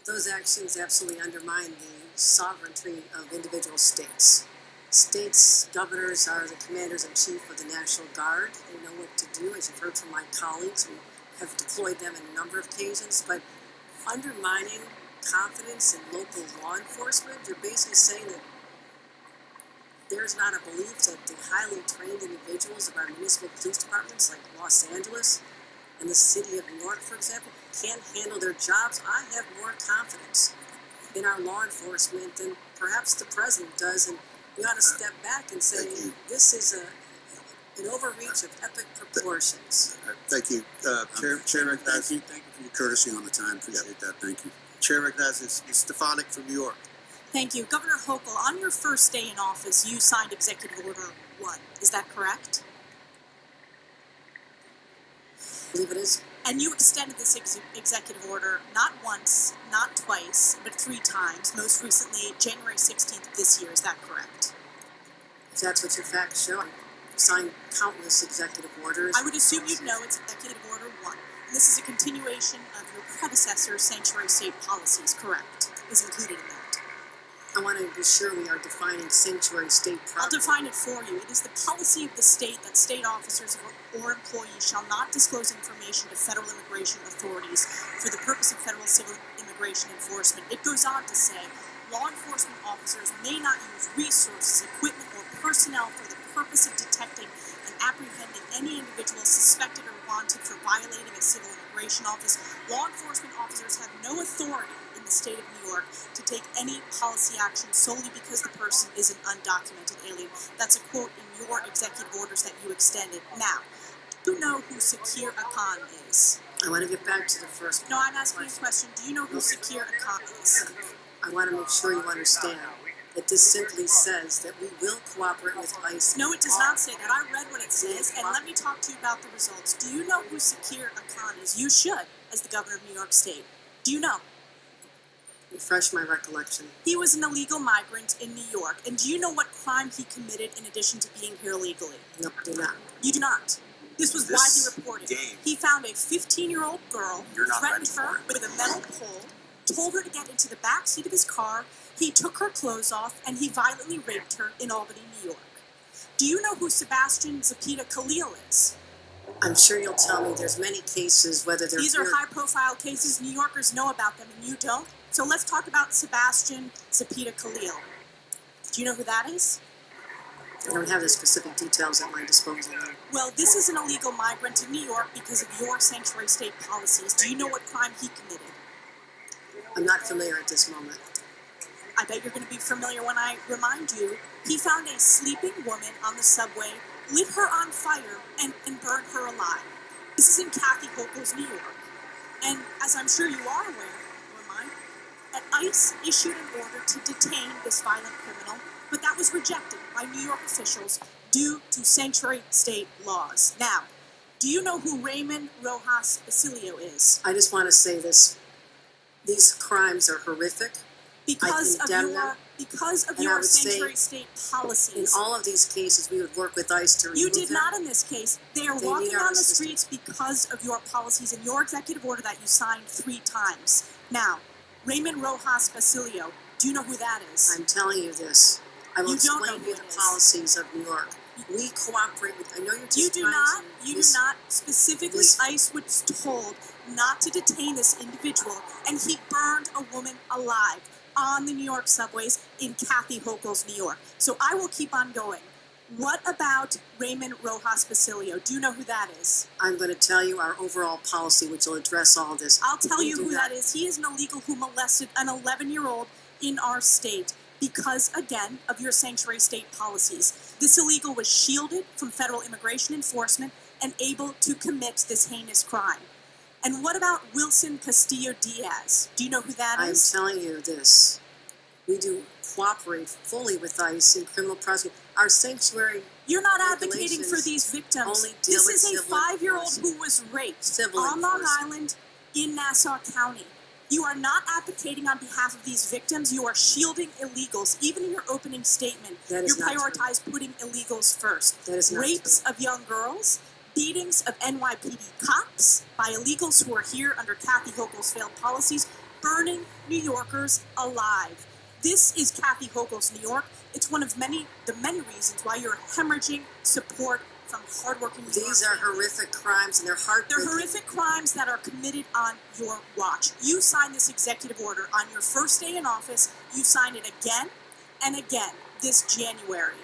Those actions absolutely undermine the sovereignty of individual states. States' governors are the commanders-in-chief of the National Guard. They know what to do, as you've heard from my colleagues. We have deployed them on a number of occasions, but undermining confidence in local law enforcement, you're basically saying that there's not a belief that the highly trained individuals of our municipal police departments, like Los Angeles and the city of New York, for example, can't handle their jobs. I have more confidence in our law enforcement than perhaps the president does, and we ought to step back and say this is an overreach of epic proportions. Thank you. Chair recognizes you. Thank you for your courtesy on the time. Appreciate that. Thank you. Chair recognizes Stefanik from New York. Thank you. Governor Hochul, on your first day in office, you signed Executive Order 1. Is that correct? I believe it is. And you extended this executive order not once, not twice, but 3 times, most recently January 16th of this year. Is that correct? If that's what your facts show, I've signed countless executive orders. I would assume you'd know it's Executive Order 1. And this is a continuation of your predecessor's sanctuary state policies, correct? Is included in that. I want to be sure we are defining sanctuary state property. I'll define it for you. It is the policy of the state that state officers or employees shall not disclose information to federal immigration authorities for the purpose of federal civil immigration enforcement. It goes on to say, law enforcement officers may not use resources, equipment, or personnel for the purpose of detecting and apprehending any individual suspected or wanted for violating a civil immigration office. Law enforcement officers have no authority in the state of New York to take any policy action solely because the person is an undocumented alien. That's a quote in your executive orders that you extended. Now, do you know who Sakir Khan is? I want to get back to the first. No, I'm asking you a question. Do you know who Sakir Khan is? I want to make sure you understand that this simply says that we will cooperate with ICE. No, it does not say that. I read what it says, and let me talk to you about the results. Do you know who Sakir Khan is? You should, as the governor of New York State. Do you know? Refresh my recollection. He was an illegal migrant in New York, and do you know what crime he committed in addition to being here illegally? No, do not. You do not. This was widely reported. He found a 15-year-old girl, threatened her with a metal pole, told her to get into the back seat of his car, he took her clothes off, and he violently raped her in Albany, New York. Do you know who Sebastian Zapita Khalil is? I'm sure you'll tell me there's many cases, whether they're... These are high-profile cases. New Yorkers know about them, and you don't. So let's talk about Sebastian Zapita Khalil. Do you know who that is? I don't have the specific details at my disposal. Well, this is an illegal migrant in New York because of your sanctuary state policies. Do you know what crime he committed? I'm not familiar at this moment. I bet you're going to be familiar when I remind you. He found a sleeping woman on the subway, lit her on fire, and burned her alive. This is in Kathy Hochul's New York. And as I'm sure you are aware, that ICE issued an order to detain this violent criminal, but that was rejected by New York officials due to sanctuary state laws. Now, do you know who Raymond Rojas Basilio is? I just want to say this. These crimes are horrific. Because of your sanctuary state policies. In all of these cases, we would work with ICE to remove You did them. not in this case. They are walking on the streets because of your policies and your executive order that you signed 3 times. Now, Raymond Rojas Basilio, do you know who that is? I'm telling you this. I will explain to you the policies of New York. We cooperate with... I know you're just You do not. Specifically, ICE was told not to detain this individual, and he burned a woman alive on the New York subways in Kathy Hochul's New York. So I will keep on going. What about Raymond Rojas Basilio? Do you know who that is? I'm going to tell you our overall policy, which will address all this. I'll tell you who that is. He is an illegal who molested an 11-year-old in our state because, again, of your sanctuary state policies. This illegal was shielded from federal immigration enforcement and able to commit this heinous crime. And what about Wilson Castillo-Diaz? Do you know who that is? I'm telling you this. We do cooperate fully with ICE in criminal prosecution. Our sanctuary... You're not advocating for these victims. This is a 5-year-old who was raped on Long Island in Nassau County. You are not advocating on behalf of these victims. You are shielding illegals. Even in your opening statement, you prioritize putting illegals first. That is not Rapes true. of young girls, beatings of NYPD cops by illegals who are here under Kathy Hochul's failed policies, burning New Yorkers alive. This is Kathy Hochul's New York. It's one of the many reasons why you're hemorrhaging support from hardworking New York These are families. horrific crimes, and they're heartbreaking. They're horrific crimes that are committed on your watch. You signed this executive order on your first day in office. You signed it again and again this January.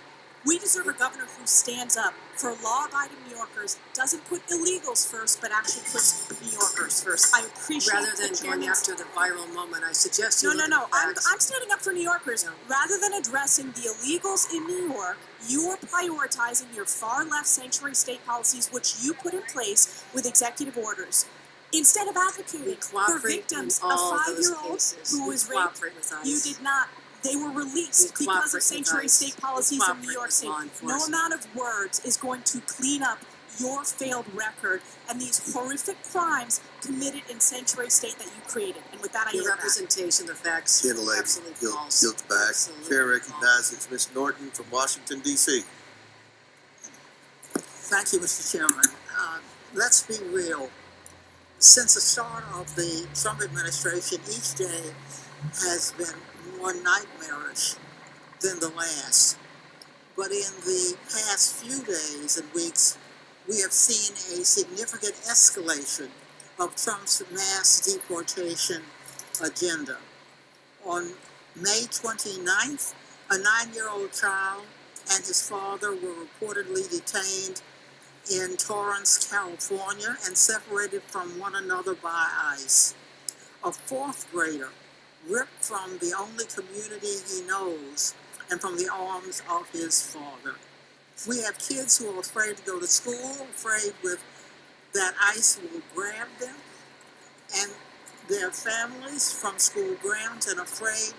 We deserve a governor who stands up for law-abiding New Yorkers, doesn't put illegals first, but actually puts New Yorkers first. I appreciate Rather than the going chairman's- after the viral moment, I suggest you No. look at the I'm facts. standing up for New Yorkers. No. Rather than addressing the illegals in New York, you are prioritizing your far-left sanctuary state policies, which you put in place with executive orders. Instead of We advocating for cooperate victims, in all a those 5-year-old cases. who We was raped, cooperate with ICE. you did not. They were released We because cooperate of with sanctuary ICE. state policies We in New cooperate York with State. law No enforcement. amount of words is going to clean up your failed record and these horrific crimes committed in sanctuary state that you created. And with that, I Your yield back. representation of the facts Gentle lady, absolutely false. yield back. Absolutely Chair false. recognizes Ms. Norton from Washington, D.C. Thank you, Mr. Chairman. Let's be real. Since the start of the Trump administration, each day has been more nightmarish than the last. But in the past few days and weeks, we have seen a significant escalation of Trump's mass deportation agenda. On May 29th, a 9-year-old child and his father were reportedly detained in Torrance, California, and separated from one another by ICE. A 4th grader ripped from the only community he knows and from the arms of his father. We have kids who are afraid to go to school, afraid that ICE will grab them and their families from school grounds, and afraid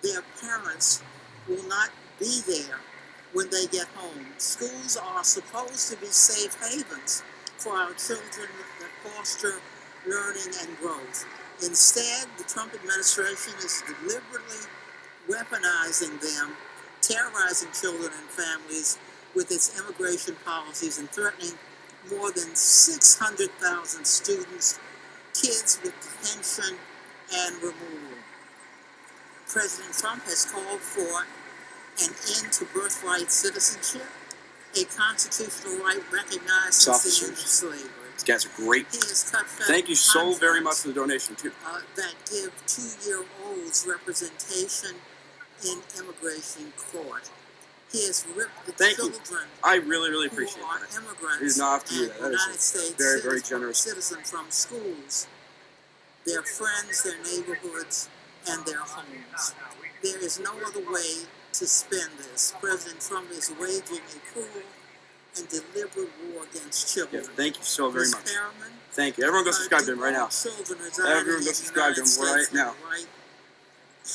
their parents will not be there when they get home. Schools are supposed to be safe havens for our children that foster learning and growth. Instead, the Trump administration is deliberately weaponizing them, terrorizing children and families with its immigration policies, and threatening more than 600,000 students, kids with detention and removal. President Trump has called for an end to birthright citizenship, a constitutional right recognized since the end of slavery. These guys are great. He has cut Thank you so very much contracts, for the donation, too. that give 2-year-olds representation in immigration court. He has ripped the Thank you. children I really, really who appreciate are that. immigrants It is not up to you. and That is United States very, very citizens- generous. citizens from schools, their friends, their neighborhoods, and their homes. There is no other way to spend this. President Trump is waging a cruel and deliberate war against Yeah, children. thank you so very Ms. much. Perriman, Thank you. Everyone go subscribe to him right now. children residing Everyone in go the subscribe to him United right States now.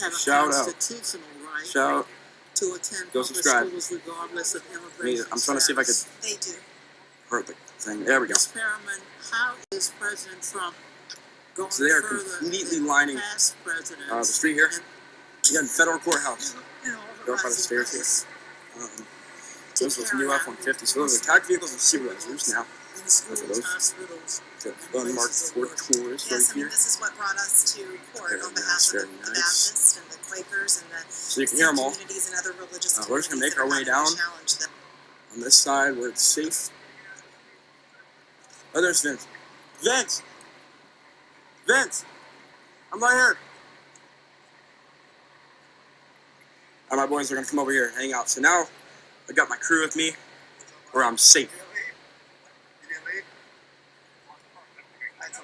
have a Shout out. constitutional right Shout. to attend Go public subscribe. schools regardless of immigration I'm trying to see if I could status. They do. hurt the thing. There we go. Ms. Perriman, how is President Trump going So they are further completely than lining, past presidents the street here. and- You got federal courthouse. and Go up by the authorizing stairs here. ICE Those are some new F-150s. So those are attack vehicles and supervisors now. in schools, those. hospitals, The and unmarked places of Ford worship. Taurus Yes, right I mean, here. this is what brought us to court Very on nice, behalf of very the nice. Baptists and the Quakers and the So you can hear them all. communities and other religious We're just gonna communities make our that are way having to down. challenge them. On this side where it's safe. Oh, there's Vince. Vince! Vince! I'm right here. All my boys are gonna come over here and hang out. So now I got my crew with me where I'm safe.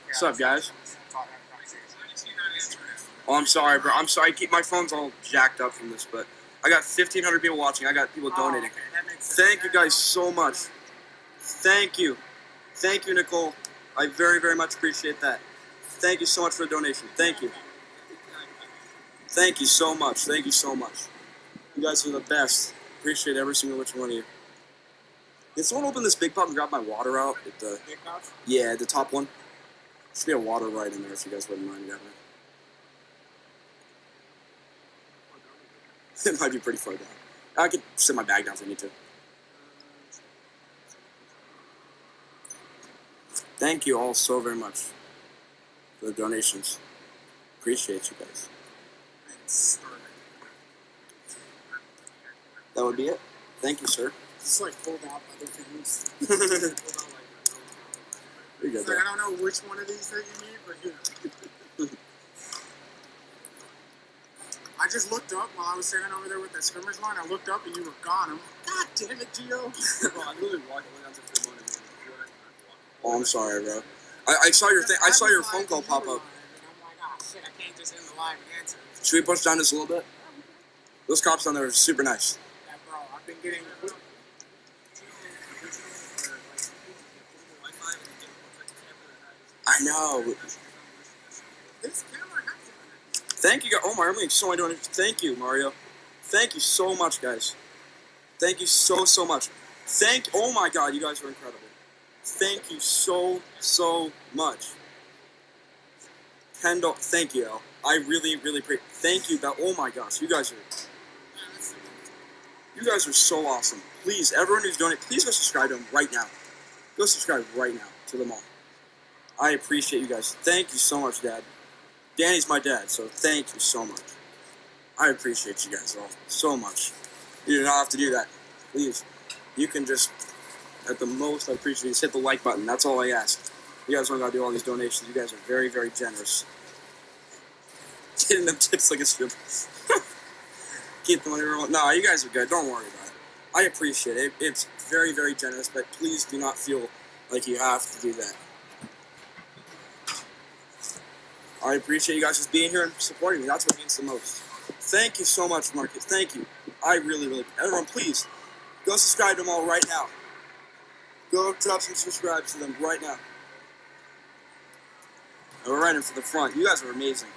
What's up, guys? Oh, I'm sorry, bro. I'm sorry. I keep my phone's all jacked up from this, but I got 1,500 people watching. I got people donating. Thank you guys so much. Thank you. Thank you, Nicole. I very, very much appreciate that. Thank you so much for the donation. Thank you. Thank you so much. Thank you so much. You guys are the best. Appreciate every single which one of you. Can someone open this big pot and grab my water out? Yeah, the top one. Should be a water right in there if you guys wouldn't mind grabbing it. It might be pretty far down. I could sit my bag down if I need to. Thank you all so very much for the donations. Appreciate you guys. That would be it. Thank you, sir. Just like pulled out other things. There you go. It's like, I don't know which one of these that you need, but here. I just looked up while I was standing over there with that scrimmage line. I looked up and you were gone. I'm like, God damn it, Gio. Bro, I literally walked away onto the phone and Oh, I'm sorry, bro. I saw your thing. I saw your phone call pop up. And I'm like, oh shit, I can't just end the live and answer. Should we push down just a little bit? Those cops down there are super nice. Yeah, bro, I've been getting. I know. This camera has it. Thank you, guys. Oh my, I'm getting so many donations. Thank you, Mario. Thank you so much, guys. Thank you so much. Oh my God, you guys are incredible. Thank you so much. $10. Thank you, El. I really appreciate. Thank you, Bell. Oh my gosh, you guys are so awesome. Please, everyone who's donating, please go subscribe to them right now. Go subscribe right now to them all. I appreciate you guys. Thank you so much, Dad. Danny's my dad, so thank you so much. I appreciate you guys all so much. You do not have to do that. Please, you can just, at the most, I appreciate you. Just hit the like button. That's all I ask. You guys don't gotta do all these donations. You guys are very generous. Getting them tips like a stripper. Keep the money rolling. No, you guys are good. Don't worry about it. I appreciate it. It's very generous, but please do not feel like you have to do that. I appreciate you guys just being here and supporting me. That's what means the most. Thank you so much, Marcus. Thank you. I really. Everyone, please go subscribe to them all right now. Go drop some subscribes to them right now. And we're right in for the front. You guys are amazing.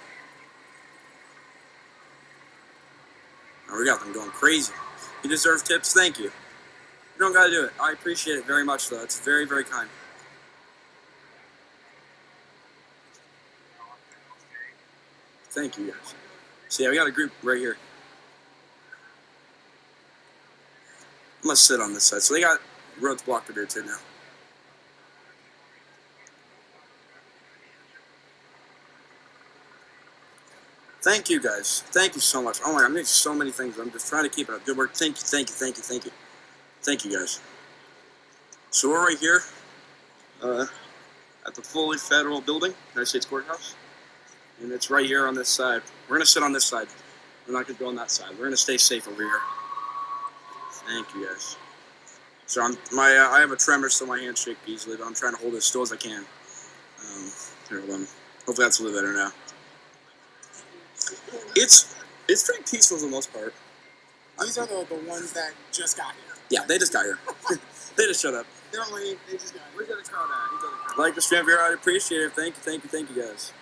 Oh, we got them going crazy. You deserve tips. Thank you. You don't gotta do it. I appreciate it very much, though. It's very kind. Thank you, guys. So yeah, we got a group right here. I'm gonna sit on this side. So they got roads blocked over here too now. Thank you, guys. Thank you so much. Oh my God, I'm doing so many things. I'm just trying to keep it up. Good work. Thank you. Thank you, guys. So we're right here at the fully federal building, United States Courthouse. And it's right here on this side. We're going to sit on this side. We're not going to go on that side. We're going to stay safe over here. Thank you, guys. So I have a tremor, so my hands shake easily, but I'm trying to hold it as still as I can. Here, hold on. Hopefully that's a little better now. It's pretty peaceful for the most part. These are the ones that just got here. Yeah, they just got here. They just showed up. They don't leave, they just got here. Where's the other crowd at? Like the stream here, I'd appreciate it. Thank you, guys.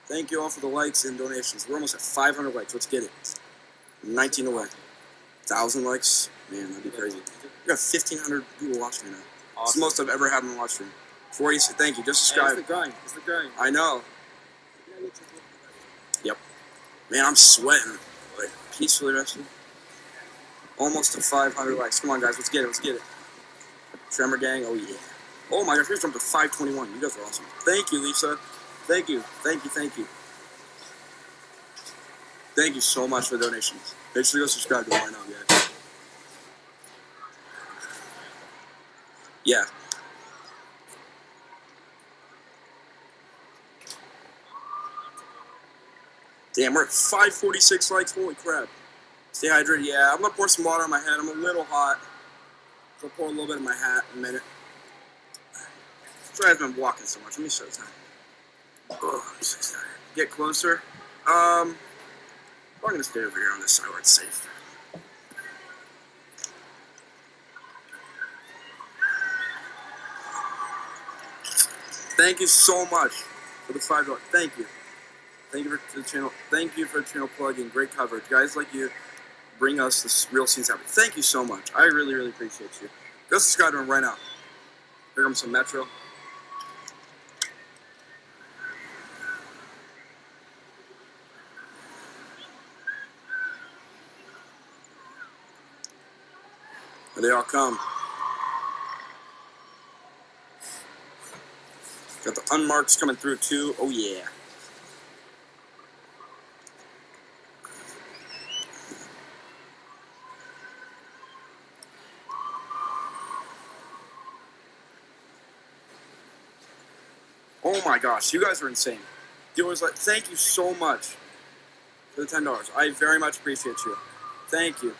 Thank you all for the likes and donations. We're almost at 500 likes. Let's get it. 19 away. 1,000 likes. Man, that'd be crazy. We got 1,500 people watching right now. Awesome. It's the most I've ever had on the watch stream. 40. Thank you. Just subscribe. It's the grind. I know. Yep. Man, I'm sweating. Like, peacefully resting. Almost to 500 likes. Come on, guys. Let's get it. Tremor Gang. Oh, yeah. Oh, my gosh. We jumped to 521. You guys are awesome. Thank you, Lisa. Thank you. Thank you so much for the donations. Make sure you go subscribe to me right now, guys. Yeah. Damn, we're at 546 likes. Holy crap. Stay hydrated. Yeah, I'm going to pour some water on my head. I'm a little hot. So I'll pour a little bit in my hat in a minute. Sorry I've been walking so much. Let me show you time. Oh, I'm so excited. Get closer. I'm going to stay over here on this side where it's safe. Thank you so much for the $5. Thank you. Thank you for the channel. Thank you for the channel plugging. Great coverage. Guys like you bring us this real scenes happen. Thank you so much. I really appreciate you. Go subscribe to him right now. Here comes some Metro. Here they all come. Got the unmarked coming through too. Oh yeah. Oh my gosh, you guys are insane. Dealers, like, thank you so much for the $10. I very much appreciate you. Thank you.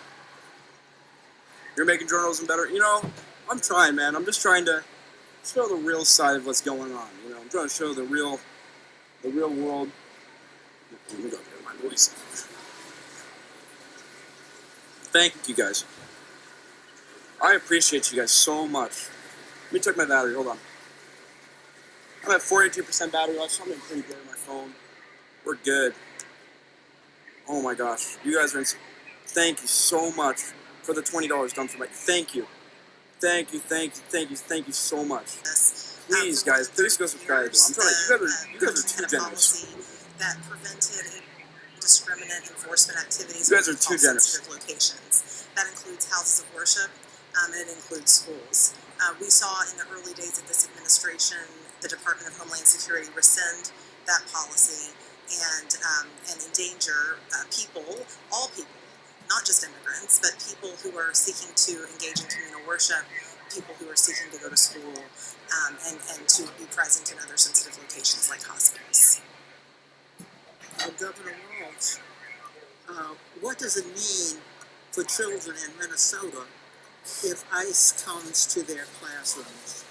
You're making journalism better. You know, I'm trying, man. I'm just trying to show the real side of what's going on. You know, I'm trying to show the real world. Let me go get my voice. Thank you guys. I appreciate you guys so much. Let me check my battery. Hold on. I'm at 42% battery life, so I'm doing pretty good on my phone. We're good. Oh my gosh, you guys are insane. Thank you so much for the $20 done for me. Thank you. Thank you so much. Please, guys, please go subscribe. I'm trying to, you guys are too generous. That prevented indiscriminate enforcement activities. You guys are in too all generous. sensitive locations. That includes houses of worship, and it includes schools. We saw in the early days of this administration, the Department of Homeland Security rescind that policy and endanger people, all people, not just immigrants, but people who are seeking to engage in communal worship, people who are seeking to go to school, and to be present in other sensitive locations like hospitals. Governor Walz, what does it mean for children in Minnesota if ICE comes to their classrooms?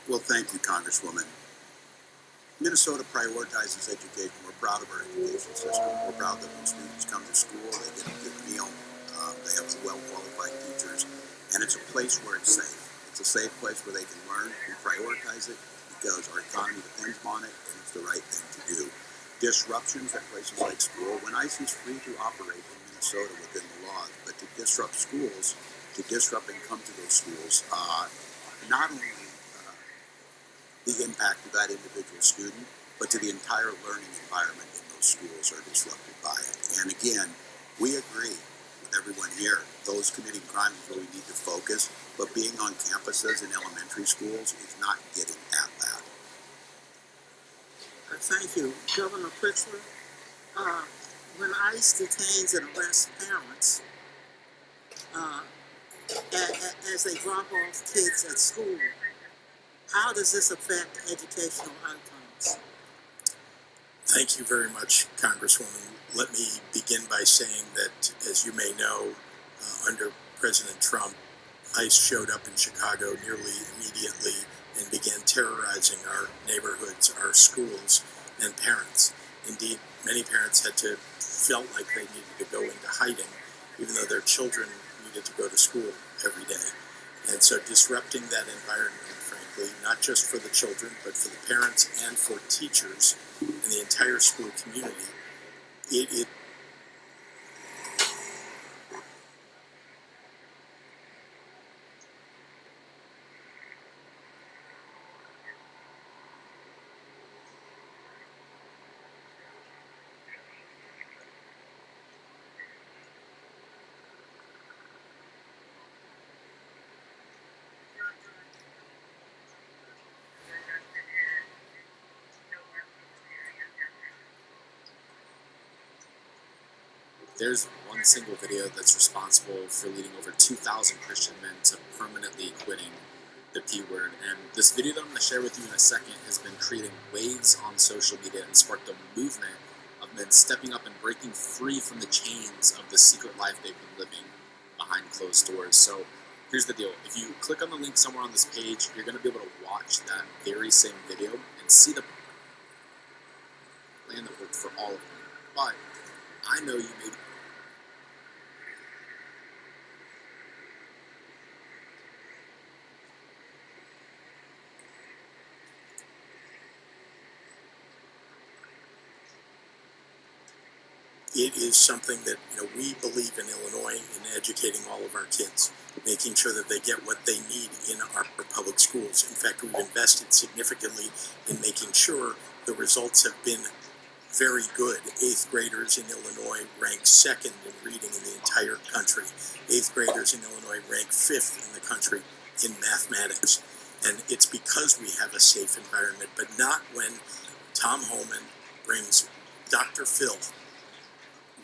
Well, thank you, Congresswoman. Minnesota prioritizes education. We're proud of our education system. We're proud that when students come to school, they get a good meal. They have well-qualified teachers, and it's a place where it's safe. It's a safe place where they can learn. We prioritize it because our economy depends on it, and it's the right thing to do. Disruptions at places like school, when ICE is free to operate in Minnesota within the law, but to disrupt schools, to disrupt and come to those schools, not only the impact of that individual student, but to the entire learning environment in those schools are disrupted by it. And again, we agree with everyone here. Those committing crimes is where we need to focus, but being on campuses in elementary schools is not getting at that. Thank you. Governor Pritzker, when ICE detains and arrests parents as they drop off kids at school, how does this affect educational outcomes? Thank you very much, Congresswoman. Let me begin by saying that, as you may know, under President Trump, ICE showed up in Chicago nearly immediately and began terrorizing our neighborhoods, our schools, and parents. Indeed, many parents felt like they needed to go into hiding, even though their children needed to go to school every day. And so disrupting that environment, frankly, not just for the children, but for the parents and for teachers and the entire school community, There's one single video that's responsible for leading over 2,000 Christian men to permanently quitting the P word. And this video that I'm going to share with you in a second has been creating waves on social media and sparked a movement of men stepping up and breaking free from the chains of the secret life they've been living behind closed doors. So here's the deal. If you click on the link somewhere on this page, you're going to be able to watch that very same video and see the plan that worked for all of them. But I know you may be it is something that we believe in Illinois in educating all of our kids, making sure that they get what they need in our public schools. In fact, we've invested significantly in making sure the results have been very good. 8th graders in Illinois rank 2nd in reading in the entire country. 8th graders in Illinois rank 5th in the country in mathematics. And it's because we have a safe environment, but not when Tom Homan brings Dr. Phil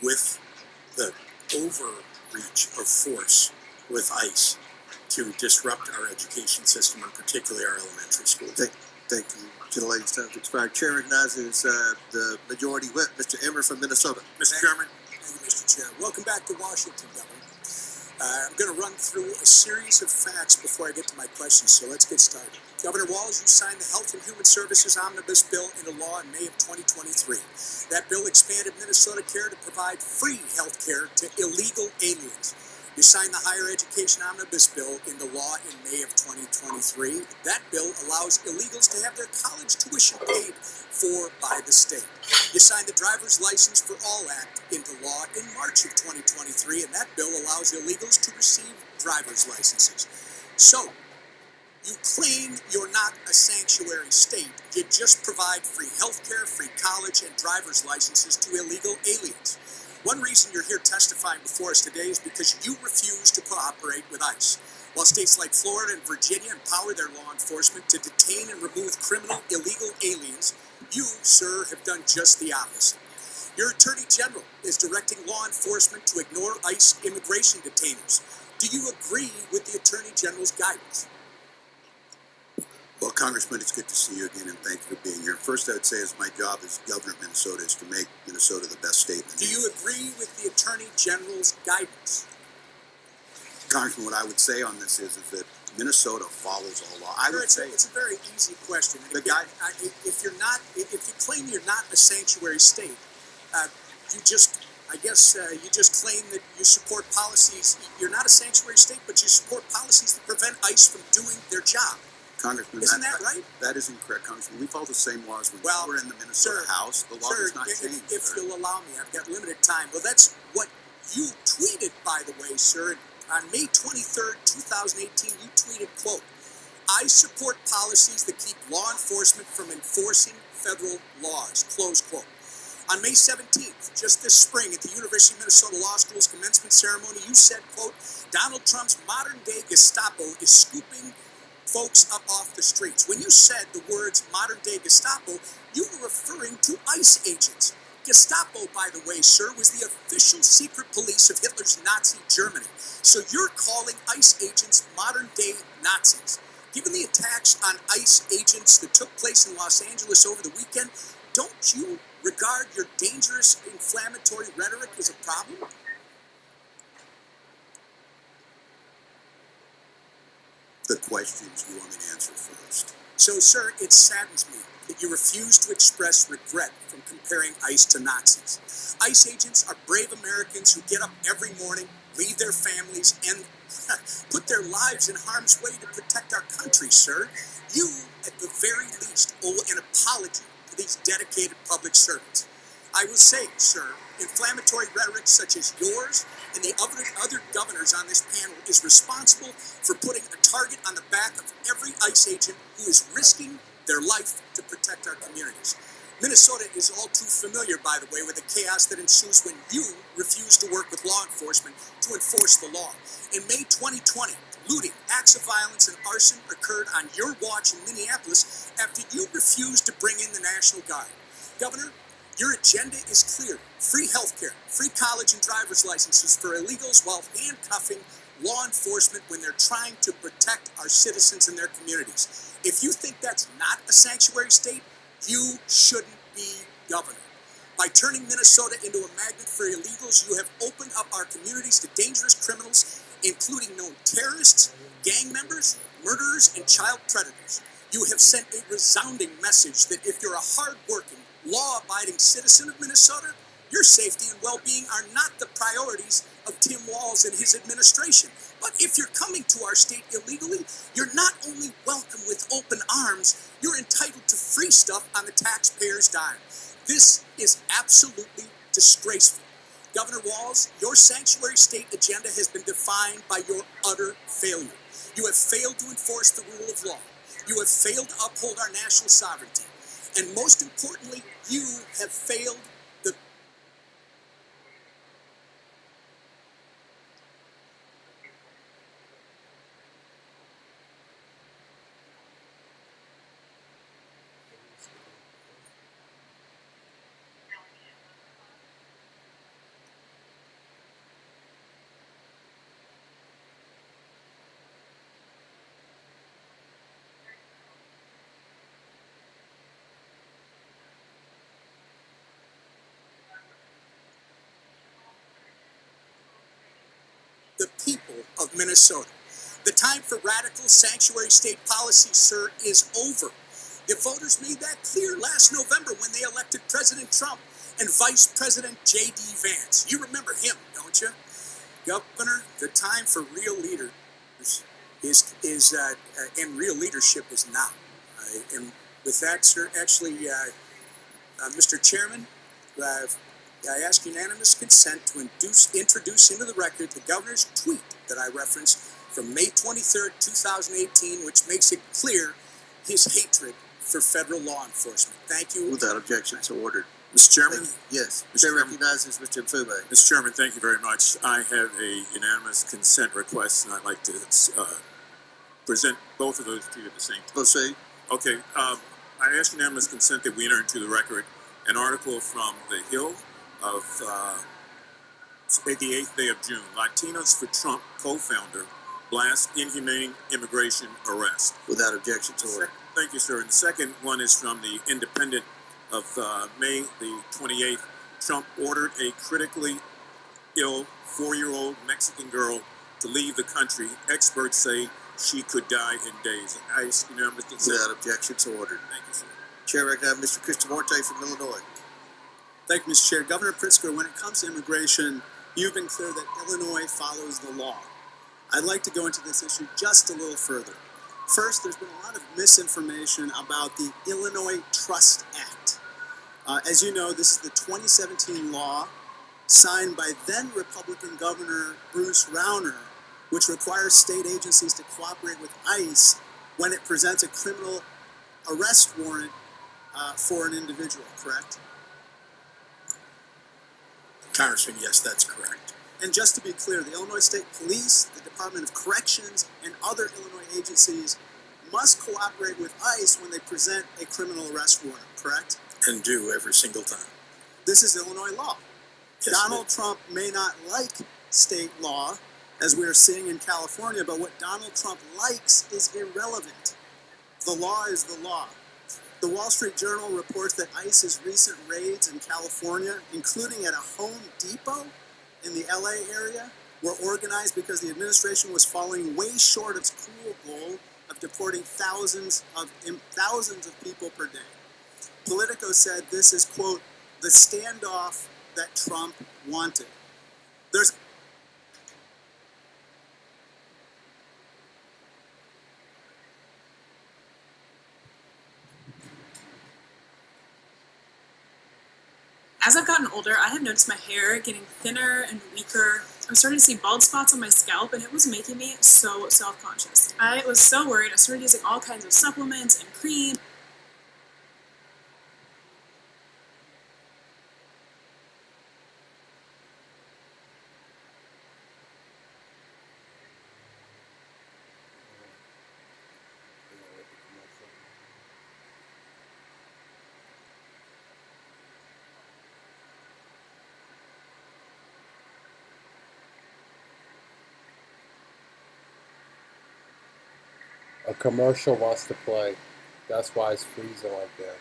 with the overreach of force with ICE to disrupt our education system, and particularly our elementary schools. Thank you. To the ladies' time to expire. Chair recognizes the majority whip, Mr. Emmer from Minnesota. Mr. Chairman. Thank you, Mr. Chair. Welcome back to Washington, Governor. I'm going to run through a series of facts before I get to my questions, so let's get started. Governor Walz, you signed the Health and Human Services Omnibus Bill into law in May of 2023. That bill expanded Minnesota Care to provide free health care to illegal aliens. You signed the Higher Education Omnibus Bill into law in May of 2023. That bill allows illegals to have their college tuition paid for by the state. You signed the Driver's License for All Act into law in March of 2023, and that bill allows illegals to receive driver's licenses. So, you claim you're not a sanctuary state. You just provide free health care, free college, and driver's licenses to illegal aliens. One reason you're here testifying before us today is because you refuse to cooperate with ICE. While states like Florida and Virginia empower their law enforcement to detain and remove criminal illegal aliens, you, sir, have done just the opposite. Your Attorney General is directing law enforcement to ignore ICE immigration detainers. Do you agree with the Attorney General's guidance? Well, Congressman, it's good to see you again, and thank you for being here. First, I would say as my job as governor of Minnesota is to make Minnesota the best state in the Do you agree with the Attorney General's guidance? Congressman, what I would say on this is that Minnesota follows all law. I would say it's a very easy question. And The again, guy- if you claim you're not a sanctuary state, you just claim that you support policies. You're not a sanctuary state, but you support policies that prevent ICE from doing their job. Congressman, Isn't that right? That is incorrect, Congressman. We follow the same laws when Well, we were in the Minnesota sir, House. The law does not change. If sir. you'll allow me, I've got limited time. Well, that's what you tweeted, by the way, sir. On May 23rd, 2018, you tweeted, quote, "I support policies that keep law enforcement from enforcing federal laws," close quote. On May 17th, just this spring, at the University of Minnesota Law School's commencement ceremony, you said, quote, "Donald Trump's modern-day Gestapo is scooping folks up off the streets." When you said the words modern-day Gestapo, you were referring to ICE agents. Gestapo, by the way, sir, was the official secret police of Hitler's Nazi Germany. So you're calling ICE agents modern-day Nazis. Given the attacks on ICE agents that took place in Los Angeles over the weekend, don't you regard your dangerous inflammatory rhetoric as a problem? The questions you want me to answer first. So, sir, it saddens me that you refuse to express regret from comparing ICE to Nazis. ICE agents are brave Americans who get up every morning, leave their families, and put their lives in harm's way to protect our country, sir. You, at the very least, owe an apology to these dedicated public servants. I will say, sir, inflammatory rhetoric such as yours and the other governors on this panel is responsible for putting a target on the back of every ICE agent who is risking their life to protect our communities. Minnesota is all too familiar, by the way, with the chaos that ensues when you refuse to work with law enforcement to enforce the law. In May 2020, looting, acts of violence, and arson occurred on your watch in Minneapolis after you refused to bring in the National Guard. Governor, your agenda is clear. Free healthcare, free college and driver's licenses for illegals while handcuffing law enforcement when they're trying to protect our citizens and their communities. If you think that's not a sanctuary state, you shouldn't be governor. By turning Minnesota into a magnet for illegals, you have opened up our communities to dangerous criminals, including known terrorists, gang members, murderers, and child predators. You have sent a resounding message that if you're a hard-working, law-abiding citizen of Minnesota, your safety and well-being are not the priorities of Tim Walz and his administration. But if you're coming to our state illegally, you're not only welcome with open arms, you're entitled to free stuff on the taxpayer's dime. This is absolutely disgraceful. Governor Walz, your sanctuary state agenda has been defined by your utter failure. You have failed to enforce the rule of law. You have failed to uphold our national sovereignty. And most importantly, you have failed the people of Minnesota. The time for radical sanctuary state policy, sir, is over. The voters made that clear last November when they elected President Trump and Vice President J.D. Vance. You remember him, don't you? Governor, the time for real leaders and real leadership is now. And with that, sir, actually, Mr. Chairman, I ask unanimous consent to introduce into the record the governor's tweet that I referenced from May 23rd, 2018, which makes it clear his hatred for federal law enforcement. Thank you. Without objection, so ordered. Mr. Chairman? Yes. Mr. Chair Chairman. recognizes Mr. Mfube. Mr. Chairman, thank you very much. I have a unanimous consent request, and I'd like to present both of those to you at the same time. Proceed. Okay, I ask unanimous consent that we enter into the record an article from The Hill of the 8th day of June. Latinos for Trump co-founder blasts inhumane immigration arrest. Without objection, so ordered. Thank you, sir. And the second one is from the Independent of May the 28th. Trump ordered a critically ill 4-year-old Mexican girl to leave the country. Experts say she could die in days. I ask unanimous consent. Without objection, so ordered. Thank you, sir. Chair recognizes Mr. Cristomorte from Illinois. Thank you, Mr. Chair. Governor Pritzker, when it comes to immigration, you've been clear that Illinois follows the law. I'd like to go into this issue just a little further. First, there's been a lot of misinformation about the Illinois Trust Act. As you know, this is the 2017 law signed by then Republican Governor Bruce Rauner, which requires state agencies to cooperate with ICE when it presents a criminal arrest warrant for an individual, correct? Congressman, yes, that's correct. And just to be clear, the Illinois State Police, the Department of Corrections, and other Illinois agencies must cooperate with ICE when they present a criminal arrest warrant, correct? And do every single time. This is Illinois law. Yes, Donald Trump may not like state law, as we are seeing in California, but what Donald Trump likes is irrelevant. The law is the law. The Wall Street Journal reports that ICE's recent raids in California, including at a Home Depot in the LA area, were organized because the administration was falling way short of its cruel goal of deporting thousands of people per day. Politico said this is, quote, the standoff that Trump wanted. There's As I've gotten older, I have noticed my hair getting thinner and weaker. I'm starting to see bald spots on my scalp, and it was making me so self-conscious. I was so worried. I started using all kinds of supplements and cream. A commercial wants to play. That's why it's freezing like that.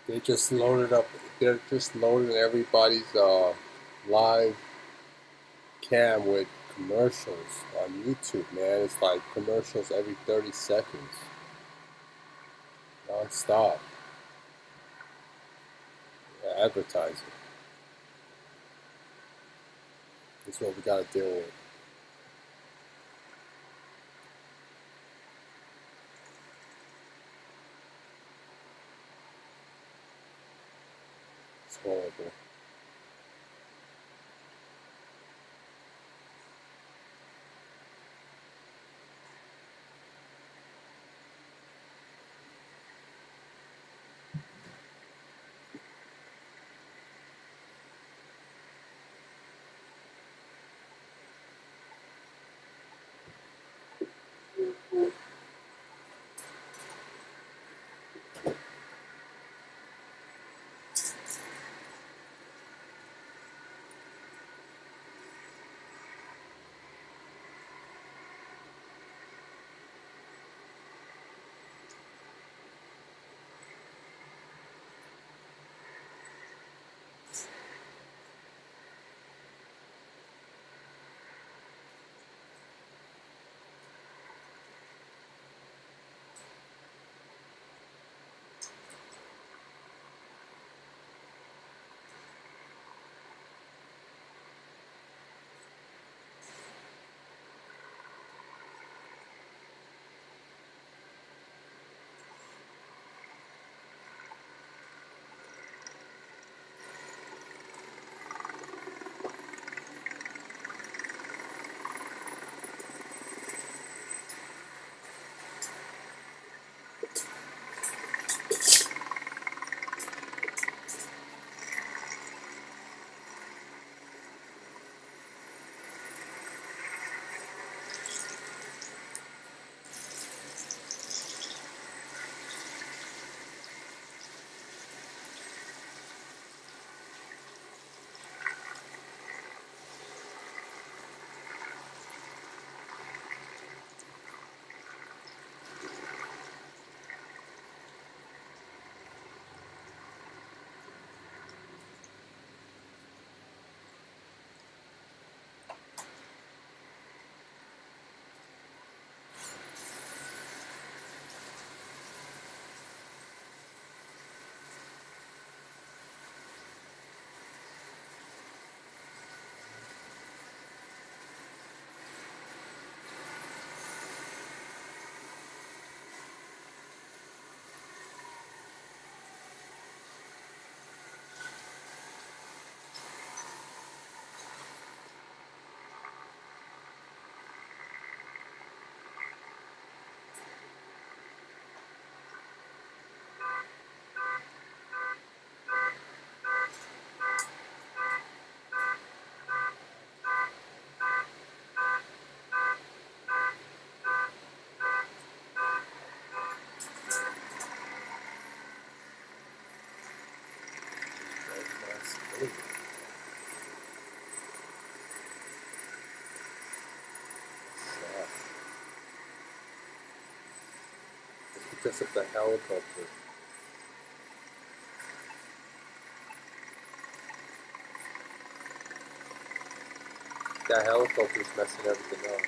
They just loaded up. They're just loading everybody's live cam with commercials on YouTube, man. It's like commercials every 30 seconds, non-stop. Advertising. That's what we gotta deal with. It's horrible. because of the helicopter. That helicopter's messing everything up.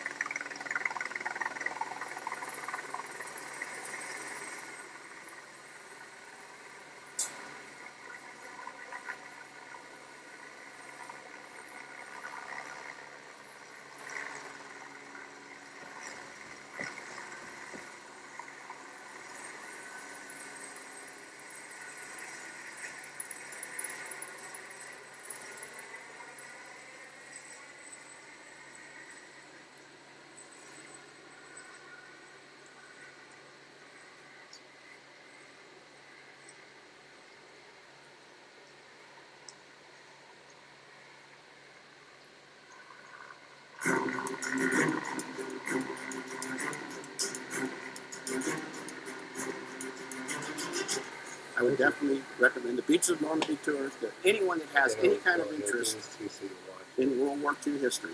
I would definitely recommend the Beaches of Normandy tours to anyone that has any kind of interest in World War II history.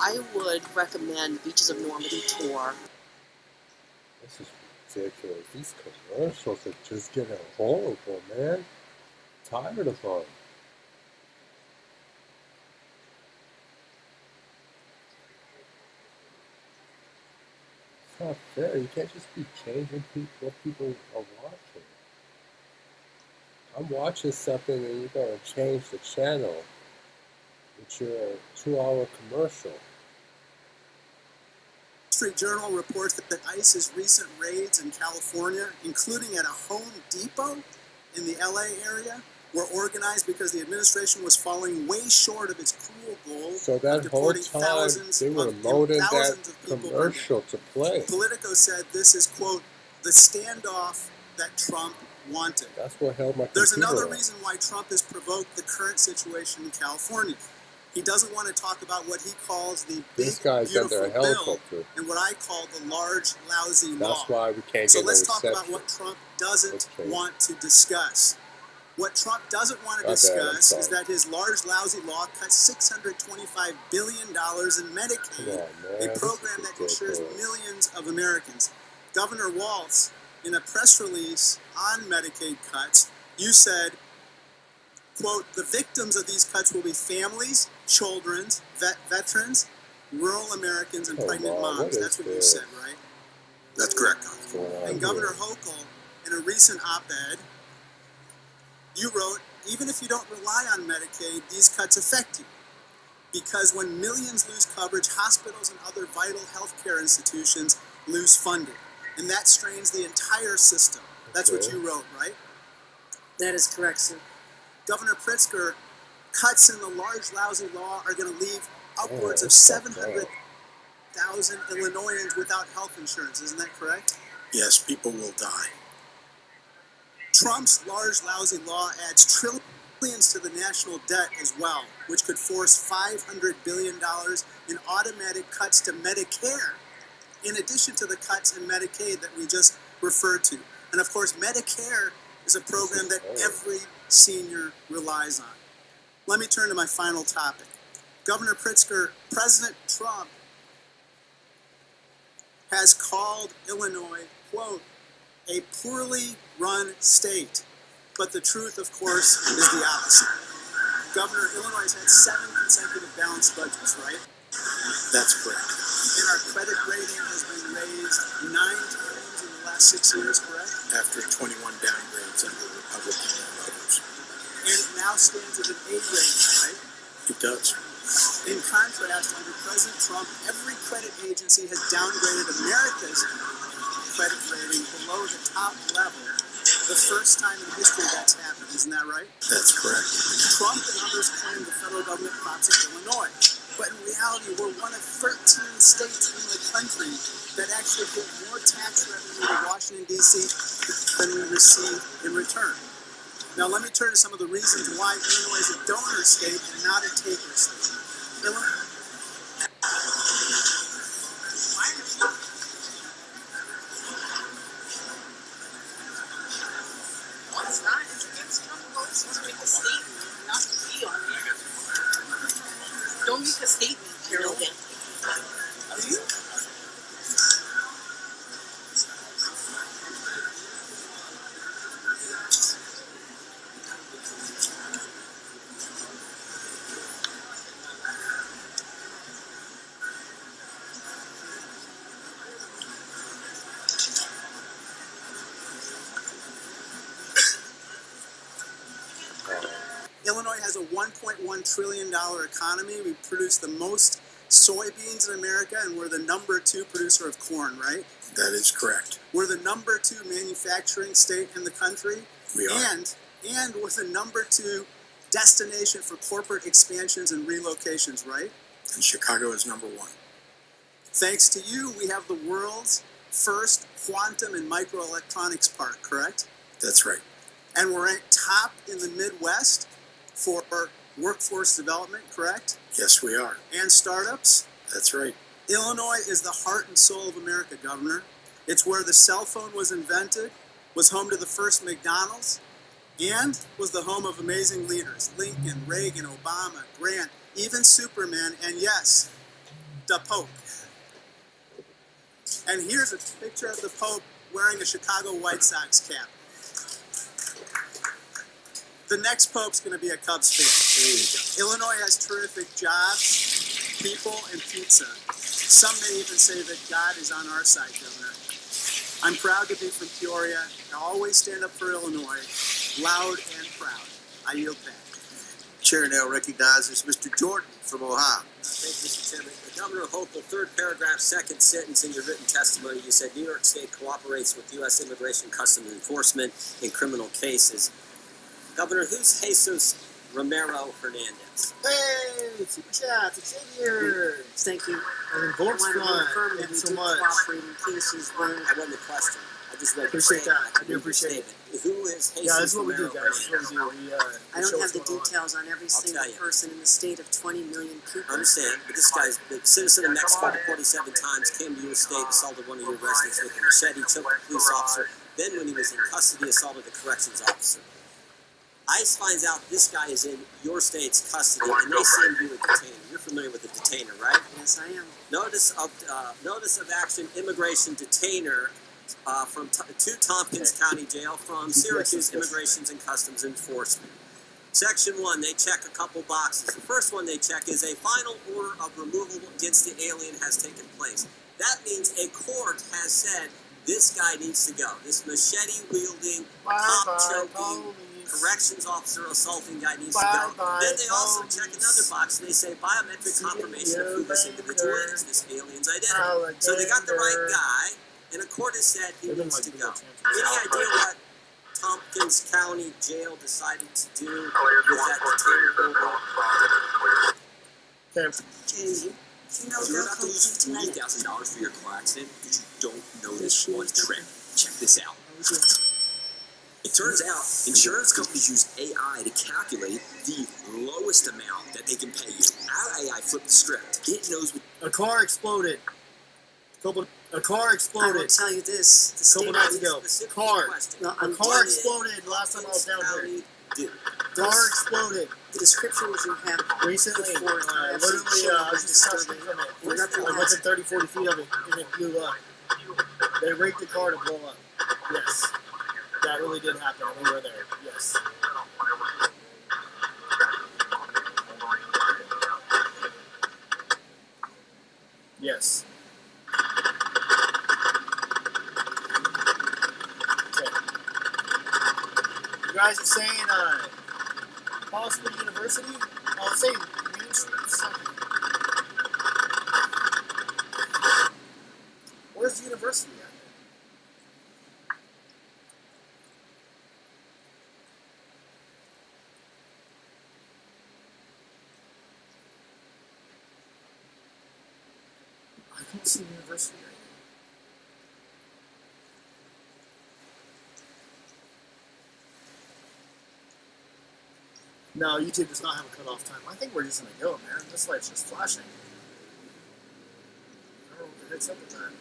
I would recommend the Beaches of Normandy tour. This is ridiculous. These commercials are just getting horrible, man. Tired of them. It's not fair. You can't just be changing what people are watching. I'm watching something and you're going to change the channel with your 2-hour commercial. Wall Street Journal reports that ICE's recent raids in California, including at a Home Depot in the LA area, were organized because the administration was falling way short of its cruel goal So that of whole deporting time thousands they were of loading that thousands of people per day. commercial to play. Politico said this is, quote, the standoff that Trump wanted. That's what held my There's computer another up. reason why Trump has provoked the current situation in California. He doesn't want to talk about what he calls the big, This guy's beautiful under a bill helicopter. and what I call the large, lousy law. That's why we can't So get no let's talk about reception. what Trump doesn't Okay. want to discuss. What Trump doesn't want to My bad, I'm discuss is sorry. that his large, lousy law cuts $625 billion in Medicaid, Come on, man. a This program is that insures ridiculous. millions of Americans. Governor Walz, in a press release on Medicaid cuts, you said, quote, the victims of these cuts will be families, children, veterans, rural Americans, and Oh, pregnant wow, moms. what That's is what you this? said, right? That's correct. What's going on And here? Governor Hochul, in a recent op-ed, you wrote, even if you don't rely on Medicaid, these cuts affect you. Because when millions lose coverage, hospitals and other vital healthcare institutions lose funding. And that strains the entire system. That's what Okay. you wrote, right? That is correct, sir. Governor Pritzker, cuts in the large, lousy law are going to leave upwards of that's fucked up. 700,000 Illinoisans without health insurance. Isn't that correct? Yes, people will die. Trump's large, lousy law adds trillions to the national debt as well, which could force $500 billion in automatic cuts to Medicare, in addition to the cuts in Medicaid that we just referred to. And of course, Medicare is a program that every senior relies on. Let me turn to my final topic. Governor Pritzker, President Trump has called Illinois, quote, a poorly run state. But the truth, of course, is the opposite. Governor, Illinois has had 7 consecutive balanced budgets, right? That's correct. And our credit rating has been raised 9 times in the last 6 years, correct? After 21 downgrades under Republican and others. And it now stands at an A rating, right? It does. In contrast, under President Trump, every credit agency has downgraded America's credit rating below the top level. The first time in history that's happened, isn't that right? That's correct. Trump and others claim the federal government props up Illinois. But in reality, we're one of 13 states in the country that actually give more tax revenue to Washington, D.C. than we receive in return. Now, let me turn to some of the reasons why Illinois is a donor state and not a taker state. Illinois. It's not. It's Trump votes to make a statement, not to be on it. Illinois has a $1.1 trillion economy. We produce the most soybeans in America, and we're the #2 producer of corn, right? That is correct. We're the #2 manufacturing state in the country. We are. And we're the #2 destination for corporate expansions and relocations, right? And Chicago is #1. Thanks to you, we have the world's first quantum and microelectronics park, correct? That's right. And we're ranked top in the Midwest for workforce development, correct? Yes, we are. And startups. That's right. Illinois is the heart and soul of America, Governor. It's where the cell phone was invented, was home to the first McDonald's, and was the home of amazing leaders. Lincoln, Reagan, Obama, Grant, even Superman, and yes, the Pope. And here's a picture of the Pope wearing a Chicago White Sox cap. The next Pope's going to be a Cubs fan. Illinois has terrific jobs, people, and pizza. Some may even say that God is on our side, Governor. I'm proud to be from Peoria. I always stand up for Illinois, loud and proud. I yield back. Chair now recognizes Mr. Jordan from Ohio. Thank you, Mr. Chairman. Governor Hochul, third paragraph, second sentence in your written testimony, you said New York State cooperates with U.S. Immigration Customs Enforcement in criminal cases. Governor, who's Jesus Romero Hernandez? Hey, super chat, Xavier. Thank you. And I wanted to confirm that thanks you so did much. cooperate in cases where That wasn't a question. I just read your Appreciate statement. that. I do appreciate it. Who is Jesus Yeah, that's what we do, Romero guys. That's what we do. I don't have the details on every I'll single tell you. person in the state of 20 million people. I understand, but this guy's the citizen of Mexico 47 times, came to your state, assaulted one of your residents with a machete, choked a police officer, then when he was in custody, assaulted a corrections officer. ICE finds out this guy is in your state's custody, and they send you a detainer. You're familiar with a detainer, right? Yes, I am. Notice of action, immigration detainer to Tompkins County Jail from Syracuse Immigrations and Customs Enforcement. Section 1, they check a couple boxes. The first one they check is a final order of removal against the alien has taken place. That means a court has said this guy needs to go. This machete-wielding, cop-choking, corrections officer assaulting guy needs to go. Then they also check another box and they say biometric confirmation of who this individual is, this alien's identity. So they got the right guy, and a court has said he needs to go. Any idea what Tompkins County Jail decided to do with that detainer order? Jamie, You're about to lose $40,000 for your car accident because you don't know this one trick. Check this out. It turns out insurance companies use AI to calculate the lowest amount that they can pay you. Our AI flipped the script. It knows what. A car exploded. A car exploded. I will tell you this. The state Couple nights ago. Car. No, A car exploded last time I was down here. Car exploded. The descriptions you have Recently, before literally, I was just touching from it. I went to 30, 40 feet of it, and it blew up. They rigged the car to blow up. Yes. That really did happen, and we were there. Yes. Yes. Okay. You guys are saying, Boston University? I'll say Main Street something. Where's the university at? I don't see university right here. No, YouTube does not have a cutoff time. I think we're just gonna go, man. This light's just flashing. I don't know what the heck's up with that.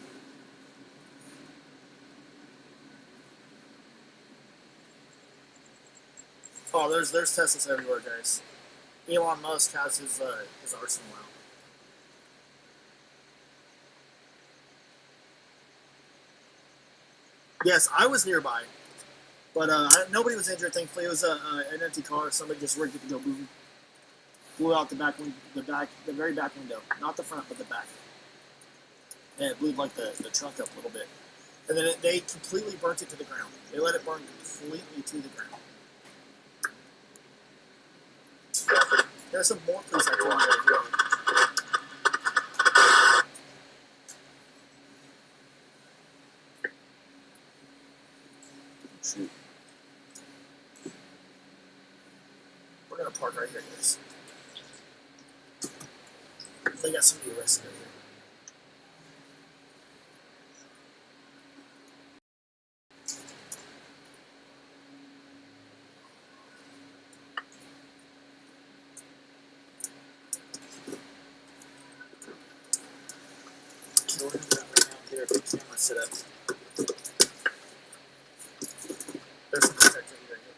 Oh, there's Teslas everywhere, guys. Elon Musk has his arsenal out. Yes, I was nearby, but nobody was injured. Thankfully, it was an empty car. Somebody just rigged it to go boom. Blew out the very back window, not the front, but the back, and it blew like the trunk up a little bit. And then they completely burnt it to the ground. They let it burn completely to the ground. There's some more police activity as well. Shoot. We're gonna park right here, guys. They got somebody arrested right here. So we're gonna do that right now. Get our big camera set up. There's some detective right here.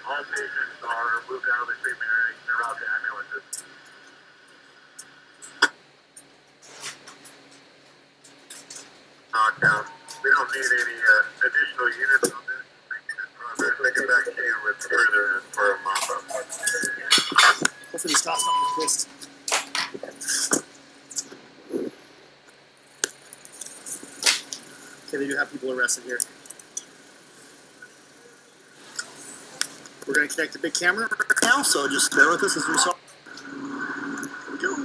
All patients are moved out of the treatment area. They're out to ambulances. Knockdown. We don't need any additional units on this. Making this progress. We'll get back to you with further for a mop-up. Hopefully, stop something with this. Okay, they do have people arrested here. We're going to connect the big camera right now, so just bear with us as we saw. Here we go.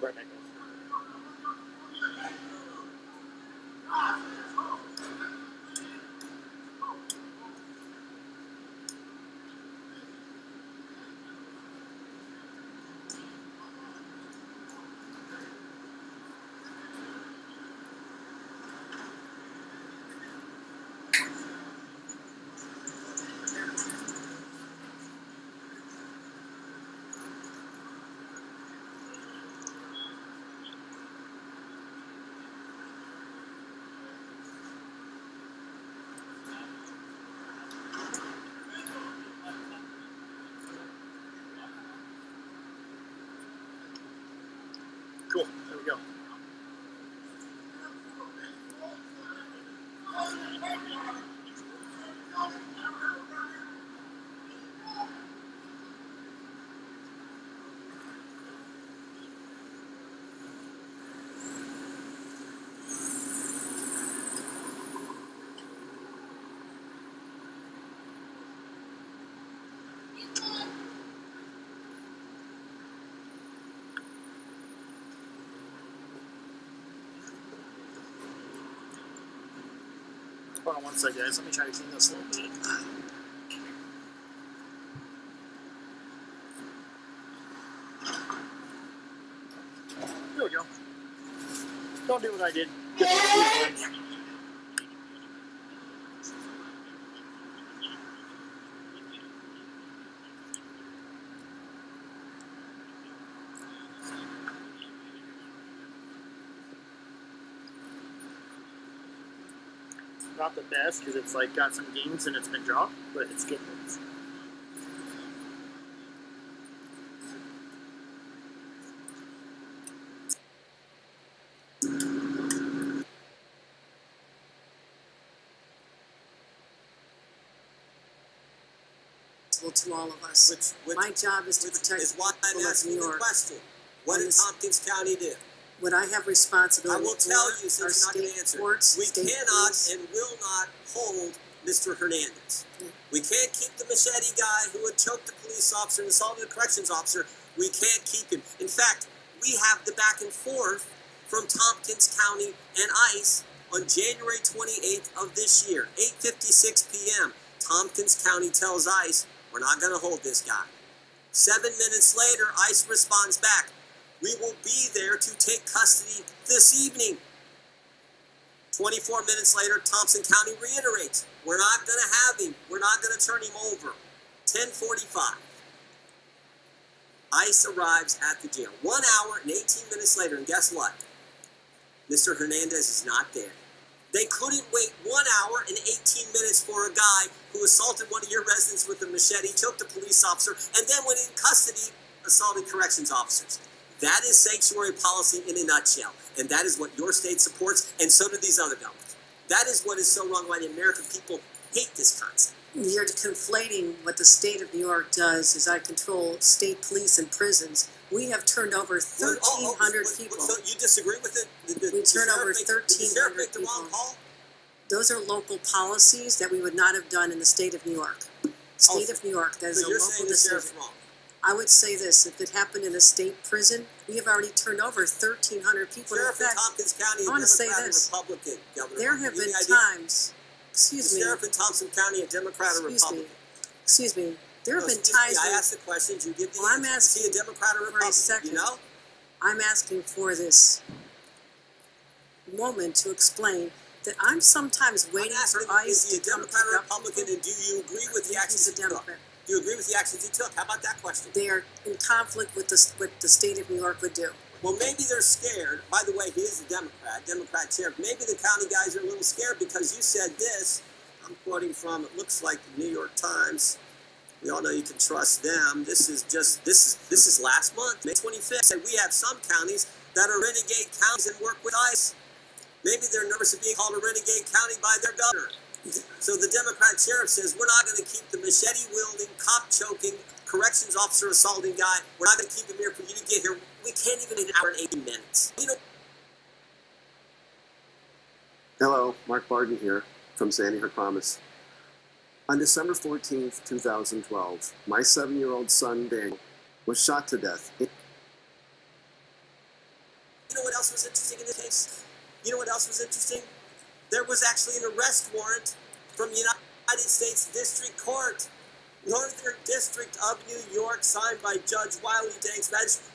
Right back, guys. Cool. There we go. Hold on one second, guys. Let me try to clean this a little bit. There we go. Don't do what I did. Get one of these ones. Not the best because it's like got some games and it's been dropped, but it's good. To all of us. My job is to protect is why I'm people of asking New the York. question. What did Tompkins County do? What I have responsibility I will tell you, for since are you're not going to state answer. courts, We state cannot police. and will not hold Mr. Hernandez. We can't keep the machete guy who had choked the police officer and assaulted the corrections officer. We can't keep him. In fact, we have the back and forth from Tompkins County and ICE on January 28th of this year, 8:56 p.m. Tompkins County tells ICE, we're not going to hold this guy. 7 minutes later, ICE responds back, we will be there to take custody this evening. 24 minutes later, Thompson County reiterates, We're not going to have him. We're not going to turn him over. 10:45. ICE arrives at the jail. 1 hour and 18 minutes later, and guess what? Mr. Hernandez is not there. They couldn't wait 1 hour and 18 minutes for a guy who assaulted one of your residents with a machete, choked a police officer, and then when in custody, assaulted corrections officers. That is sanctuary policy in a nutshell. And that is what your state supports, and so do these other governments. That is what is so wrong, why the American people hate this concept. You're conflating what the state of New York does is I control state police and prisons. We have turned over 1,300 people. So you disagree with it? We turn over 1,300 people. Those are local policies that we would not have done in the state of New York. State of New York, that is a local decision. Wrong. I would say this, if it happened in a state prison, we have already turned over 1,300 people. Sheriff in Tompkins County, I want to say Democrat or this. Republican, Governor. There have been times, excuse me. Sheriff in Thompson County, a Democrat or Republican. Excuse me. There have been times. I asked the questions. You give the I'm answer. asking See a Democrat or for Republican? a second. You know. I'm asking for this moment to explain that I'm sometimes waiting for ICE to come pick up. Is he a Democrat or Republican, and do you agree with the actions he took? Do you agree with the actions he took? How about that question? They are in conflict with what the state of New York would do. Well, maybe they're scared. By the way, he is a Democrat sheriff. Maybe the county guys are a little scared because you said this. I'm quoting from, it looks like the New York Times. We all know you can trust them. This is last month, May 25th. Said we have some counties that are renegade counties and work with ICE. Maybe they're nervous of being called a renegade county by their governor. So the Democrat sheriff says, we're not going to keep the machete-wielding, cop-choking, corrections officer assaulting guy. We're not going to keep him here for you to get here. We can't even in an hour and 18 minutes. You know. Hello, Mark Barden here from Sandy Hook Promise. On December 14th, 2012, my 7-year-old son, Daniel, was shot to death. You know what else was interesting in this case? You know what else was interesting? There was actually an arrest warrant from the United States District Court, Northern District of New York, signed by Judge Wiley Danks, magistrate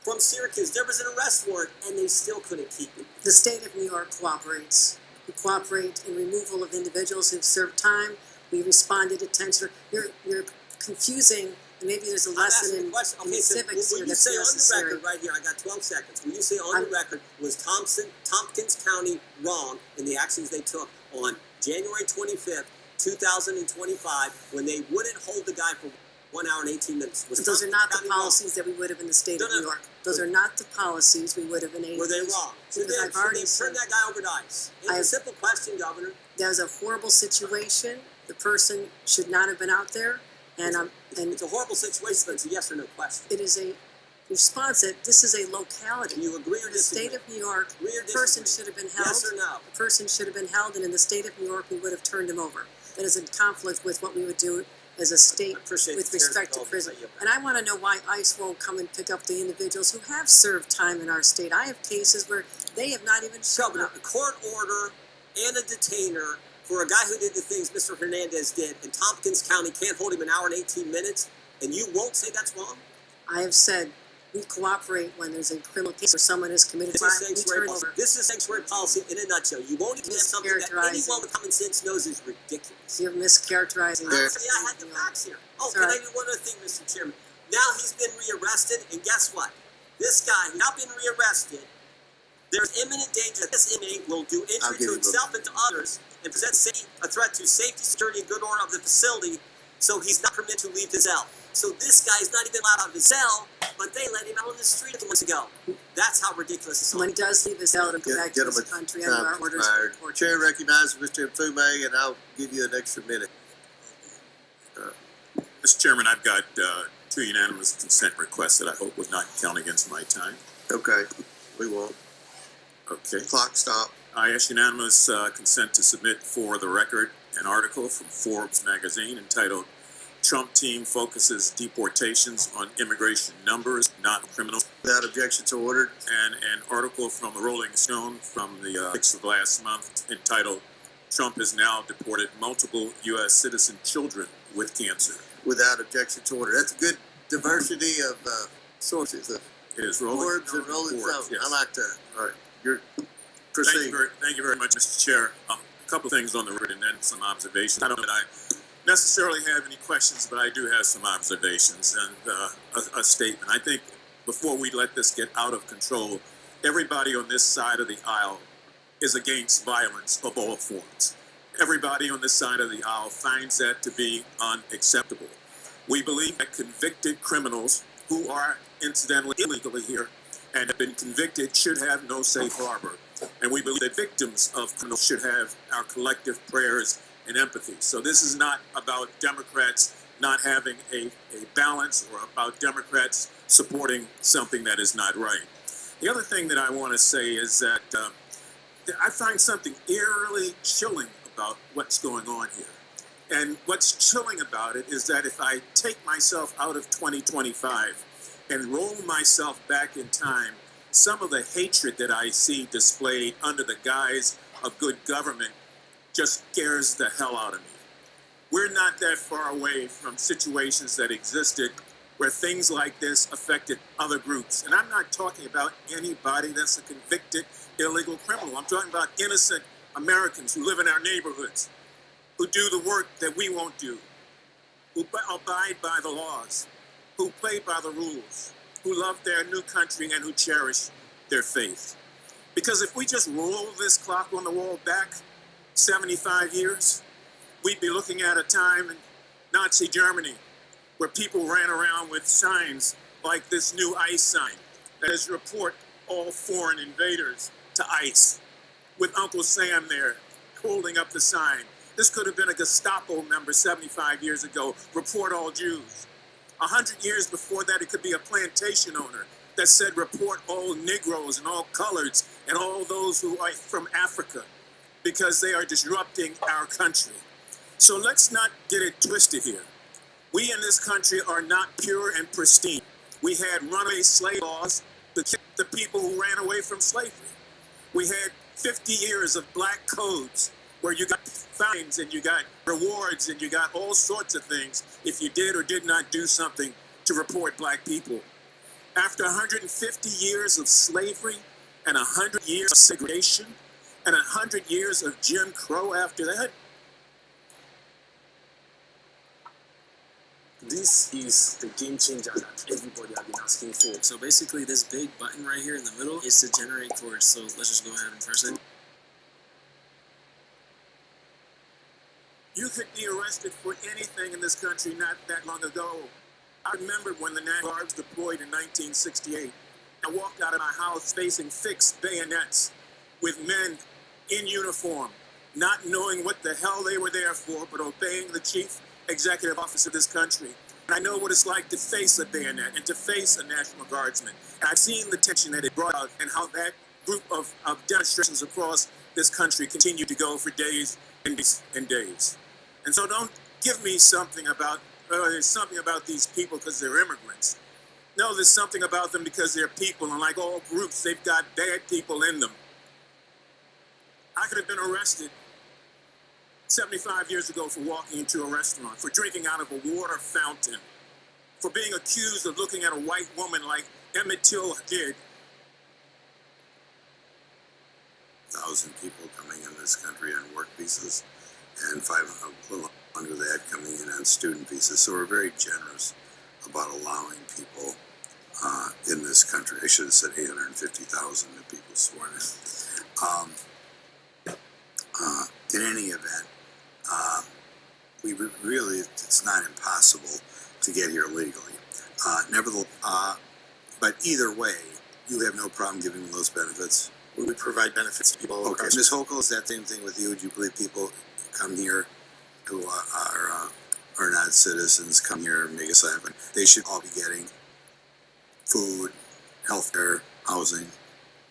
from Syracuse. There was an arrest warrant, and they still couldn't keep him. The state of New York cooperates. We cooperate in removal of individuals who've served time. We respond to detention. You're confusing. Maybe there's a lesson in civics here that's necessary. On the record right here, I got 12 seconds. When you say on the record, was Tompkins County wrong in the actions they took on January 25th, 2025, when they wouldn't hold the guy for 1 hour and 18 minutes? Those are not the policies that we would have in the state of New York. Those are not the policies we would have in 80s. Were they wrong? Because I've already turned that guy over to ICE. It's a simple question, Governor. That was a horrible situation. The person should not have been out there. And it's a horrible situation, but it's a yes or no question. It is a response that this is a locality. Do you agree or disagree? The state of New York, the person should have been held. Yes or no? The person should have been held, and in the state of New York, we would have turned him over. That is in conflict with what we would do as a state with respect to prison. And I want to know why ICE won't come and pick up the individuals who have served time in our state. I have cases where they have not even shown up. A court order and a detainer for a guy who did the things Mr. Hernandez did, and Tompkins County can't hold him an hour and 18 minutes, and you won't say that's wrong? I have said we cooperate when there's a criminal case or someone has committed crime. This is sanctuary policy in a nutshell. You won't even have something that anyone with common sense knows is ridiculous. You're mischaracterizing. I had the facts here. Oh, can I do one other thing, Mr. Chairman? Now he's been rearrested, and guess what? This guy, now been rearrested, there's imminent danger that this inmate will do injury to himself and to others and present a threat to safety, security, and good order of the facility, so he's not permitted to leave his cell. So this guy's not even allowed out of his cell, but they let him out on the street a few months ago. That's how ridiculous this is. When he does leave his cell to come back to his country under our orders. Chair recognizes Mr. Mfume, and I'll give you an extra minute. Mr. Chairman, I've got 2 unanimous consent requests that I hope would not count against my time. Okay, we won't. Okay. Clock stop. I ask unanimous consent to submit for the record an article from Forbes magazine entitled "Trump Team Focuses Deportations on Immigration Numbers, Not Criminals." Without objection to ordered. And an article from the Rolling Stone from the 6th of last month entitled "Trump has now deported multiple U.S. citizen children with cancer." Without objection to order. That's a good diversity of sources. It is Rolling Forbes and Rolling Stone. Yes. I like that. All right. You're proceeding. Thank you very much, Mr. Chair. couple things on the record and then some observations. I don't know that I necessarily have any questions, but I do have some observations and a statement. I think before we let this get out of control, everybody on this side of the aisle is against violence of all forms. Everybody on this side of the aisle finds that to be unacceptable. We believe that convicted criminals who are incidentally illegally here and have been convicted should have no safe harbor. And we believe that victims of criminals should have our collective prayers and empathy. So this is not about Democrats not having a balance or about Democrats supporting something that is not right. The other thing that I want to say is that I find something eerily chilling about what's going on here. And what's chilling about it is that if I take myself out of 2025 and roll myself back in time, some of the hatred that I see displayed under the guise of good government just scares the hell out of me. We're not that far away from situations that existed where things like this affected other groups. And I'm not talking about anybody that's a convicted illegal criminal. I'm talking about innocent Americans who live in our neighborhoods, who do the work that we won't do, who abide by the laws, who play by the rules, who love their new country and who cherish their faith. Because if we just roll this clock on the wall back 75 years, we'd be looking at a time in Nazi Germany where people ran around with signs like this new ICE sign that is report all foreign invaders to ICE, with Uncle Sam there holding up the sign. This could have been a Gestapo member 75 years ago, report all Jews. 100 years before that, it could be a plantation owner that said report all Negroes and all coloreds and all those who are from Africa because they are disrupting our country. So let's not get it twisted here. We in this country are not pure and pristine. We had runaway slave laws to keep the people who ran away from slavery. We had 50 years of black codes where you got fines and you got rewards and you got all sorts of things if you did or did not do something to report black people. After 150 years of slavery and 100 years of segregation and 100 years of Jim Crow after that, this is the game changer that everybody has been asking for. So basically this big button right here in the middle is to generate course. So let's just go ahead and press it. you could be arrested for anything in this country not that long ago. I remember when the National Guard was deployed in 1968. I walked out of my house facing fixed bayonets with men in uniform, not knowing what the hell they were there for, but obeying the chief executive officer of this country. And I know what it's like to face a bayonet and to face a National Guardsman. And I've seen the tension that it brought out and how that group of demonstrations across this country continued to go for days and days and days. And so don't give me something about, there's something about these people because they're immigrants. No, there's something about them because they're people, and like all groups, they've got bad people in them. I could have been arrested 75 years ago for walking into a restaurant, for drinking out of a water fountain, for being accused of looking at a white woman like Emmett Till did. 1,000 people coming in this country on work visas, and 500, a little under that coming in on student visas. So we're very generous about allowing people in this country. I should have said 850,000 people sworn in. In any event, we really, it's not impossible to get here legally. Nevertheless, but either way, you have no problem giving them those benefits. We provide benefits to people. Okay, Ms. Hochul, is that same thing with you? Do you believe people come here who are not citizens, come here and make a sign, but they should all be getting food, health care, housing?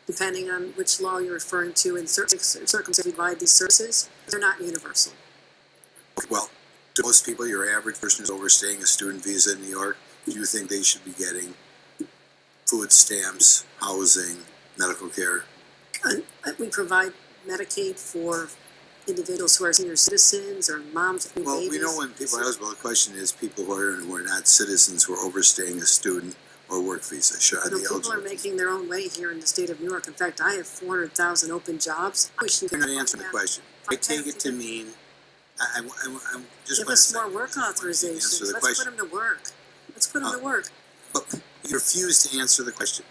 Depending on which law you're referring to, in certain circumstances we provide these services, they're not universal. Well, to most people, your average person who's overstaying a student visa in New York, do you think they should be getting food stamps, housing, medical care? We provide Medicaid for individuals who are senior citizens or moms with new Well, babies. we know when people ask, well, the question is people who are not citizens who are overstaying a student or work visa. Sure, People are making their own way here in the state of New York. In fact, I have 400,000 open jobs. I wish you You're could not answering the question. I take it to mean, I just Give want to us say, more work authorizations. answer the Let's question. put them to work. Let's put them to work. But you refuse to answer the question.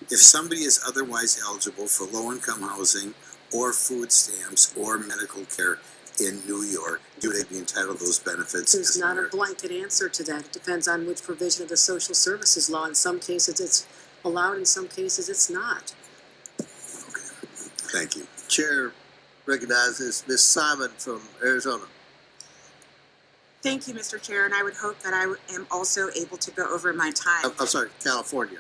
If somebody is otherwise eligible for low-income housing or food stamps or medical care in New York, do they be entitled to those benefits? There's as not a Americans? blanket answer to that. It depends on which provision of the social services law. In some cases, it's allowed. In some cases, it's not. Thank you. Chair recognizes Ms. Simon from Arizona. Thank you, Mr. Chair, and I would hope that I am also able to go over my time. I'm sorry, California.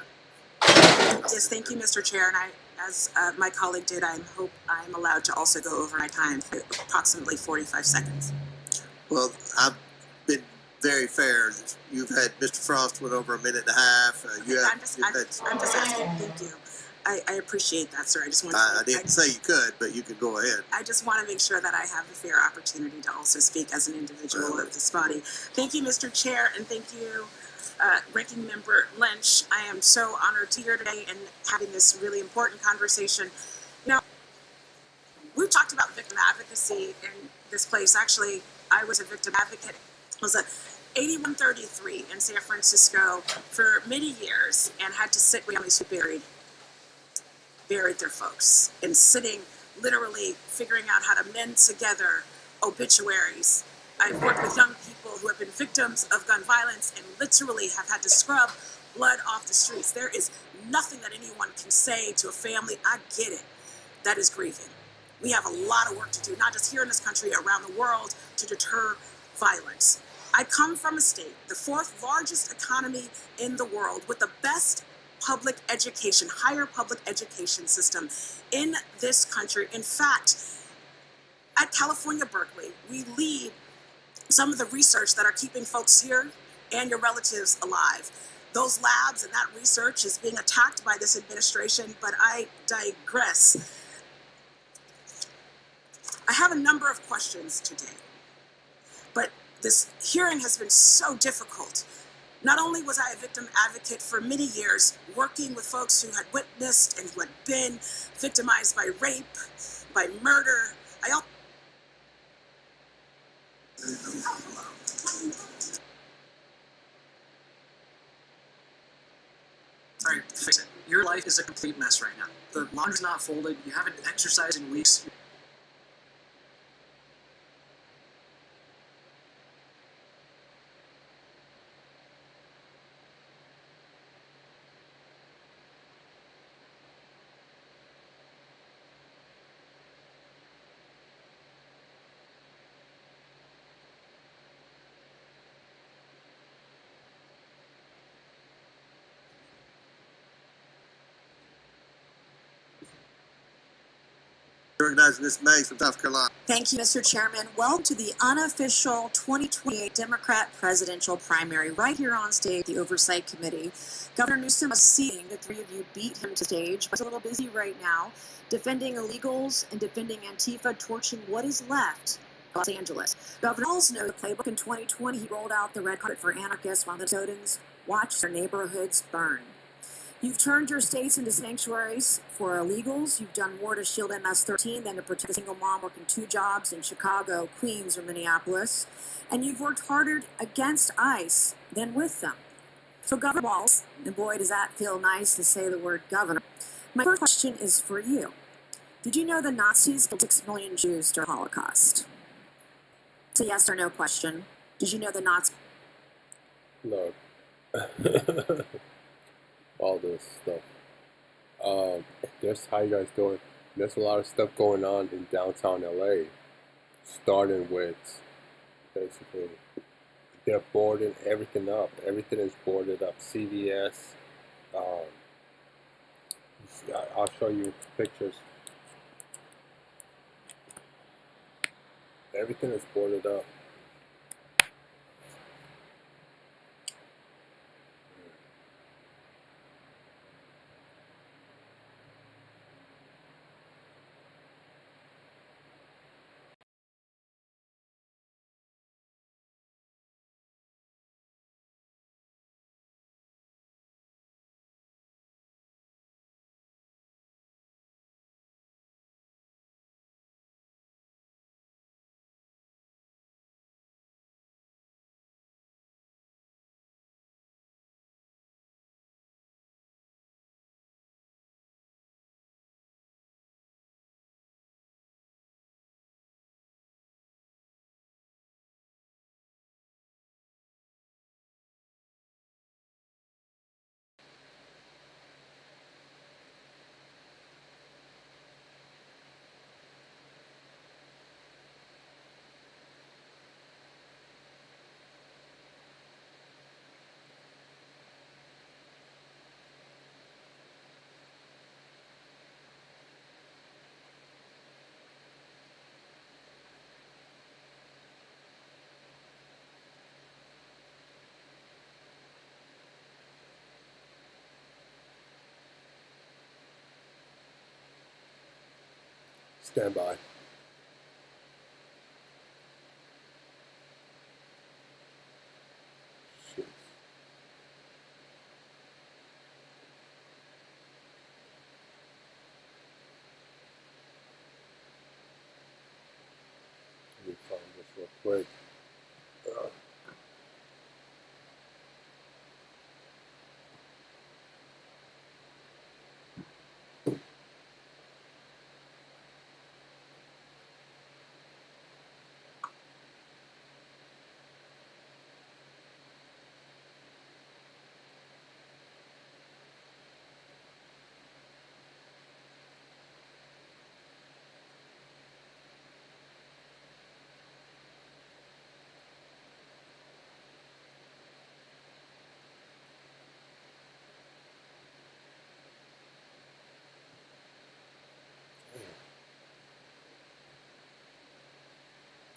Yes, thank you, Mr. Chair, and as my colleague did, I hope I'm allowed to also go over my time, approximately 45 seconds. Well, I've been very fair. You've had Mr. Frost went over a minute and a half. I'm just asking. Thank you. I appreciate that, sir. I didn't say you could, but you can go ahead. I just want to make sure that I have a fair opportunity to also speak as an individual of this body. Thank you, Mr. Chair, and thank you, Ranking Member Lynch. I am so honored to be here today and having this really important conversation. You know, we've talked about victim advocacy in this place. Actually, I was a victim advocate. I was at 8133 in San Francisco for many years and had to sit with families who buried their folks, and sitting, literally figuring out how to mend together obituaries. I've worked with young people who have been victims of gun violence and literally have had to scrub blood off the streets. There is nothing that anyone can say to a family, I get it, that is grieving. We have a lot of work to do, not just here in this country, around the world, to deter violence. I come from a state, the fourth largest economy in the world, with the best public education, higher public education system in this country. In fact, at California, Berkeley, we lead some of the research that are keeping folks here and your relatives alive. Those labs and that research is being attacked by this administration, but I digress. I have a number of questions today, but this hearing has been so difficult. Not only was I a victim advocate for many years, working with folks who had witnessed and who had been victimized by rape, by murder, I also... Sorry, fix it. Your life is a complete mess right now. The laundry's not folded, you haven't exercised in weeks. Recognize Ms. Meggs from South Carolina. Thank you, Mr. Chairman. Welcome to the unofficial 2028 Democrat presidential primary right here on stage, the Oversight Committee. Governor Newsom is seeing the three of you beat him to stage, but he's a little busy right now defending illegals and defending Antifa, torching what is left of Los Angeles. Governor also knows the playbook. In 2020, he rolled out the red carpet for anarchists while the Minnesotans watched their neighborhoods burn. You've turned your states into sanctuaries for illegals. You've done more to shield MS-13 than to protect a single mom working 2 jobs in Chicago, Queens, or Minneapolis. And you've worked harder against ICE than with them. So Governor Walz, and boy does that feel nice to say the word governor, my first question is for you. Did you know the Nazis killed 6 million Jews during the Holocaust? It's a yes or no question. Did you know the Nazis... No. All this stuff. How you guys doing? There's a lot of stuff going on in downtown LA, starting with basically they're boarding everything up. Everything is boarded up. CVS. I'll show you pictures. Everything is boarded up. Stand by. Shoot. Let me find this real quick.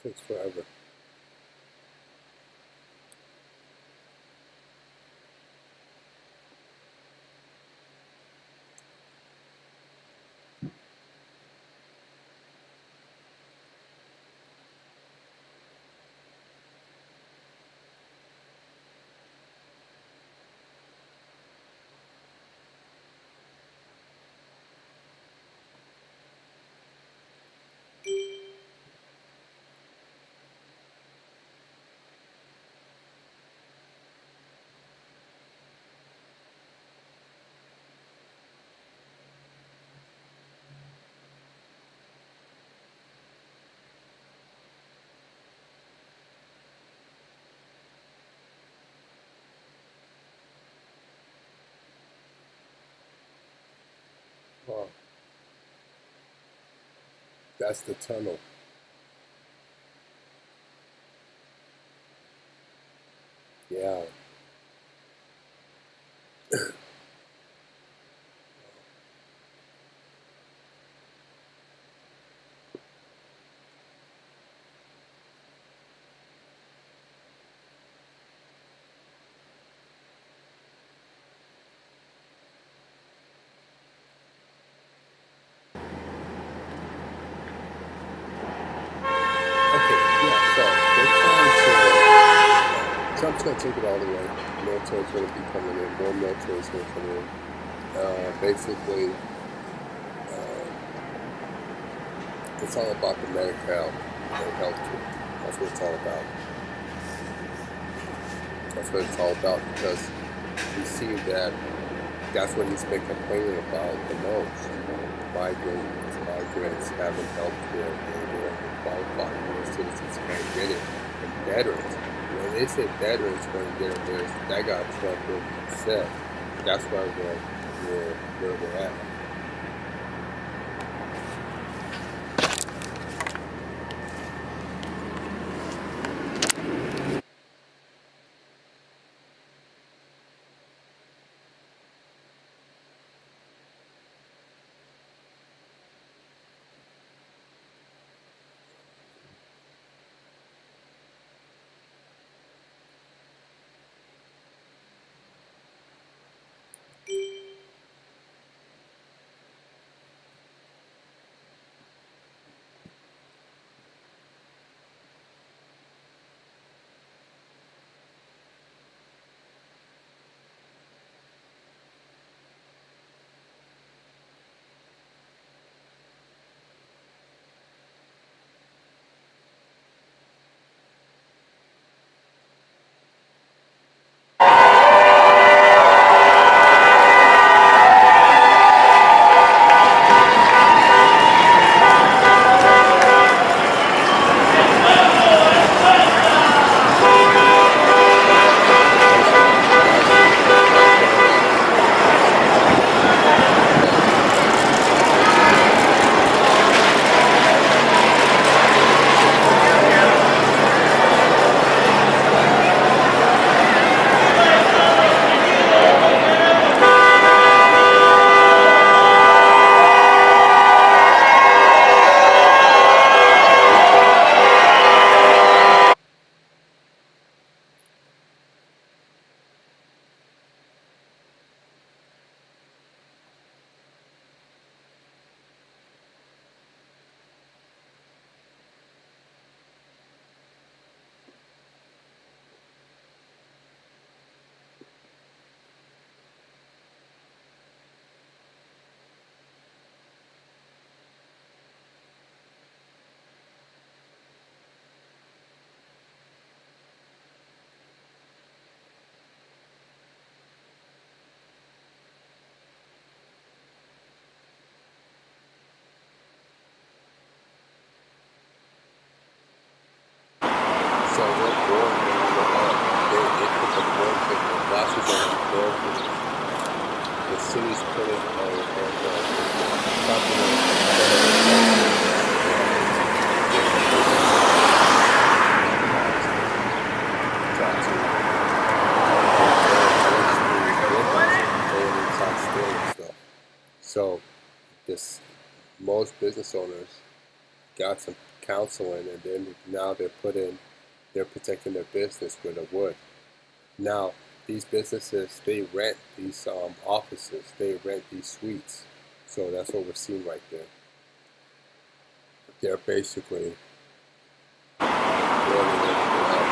Takes forever. Wow. That's the tunnel. Yeah. Okay, yeah, so they're trying to, Trump's going to take it all the way. Military's going to be coming in, more military's going to come in. Basically, it's all about the medical and health care. That's what it's all about. That's what it's all about, because we see that that's what he's been complaining about the most. Migrants having health care and they're qualified. More citizens can't get it. And veterans, when they say veterans can't get it, that got Trump really upset. That's why where we're at. they put the board that the glasses on the buildings. The city's putting on the company. So, this most business owners got some counseling, and then now they're protecting their business with a wood. Now, these businesses, they rent these offices, they rent these suites. So that's what we're seeing right there. They're basically building everything up.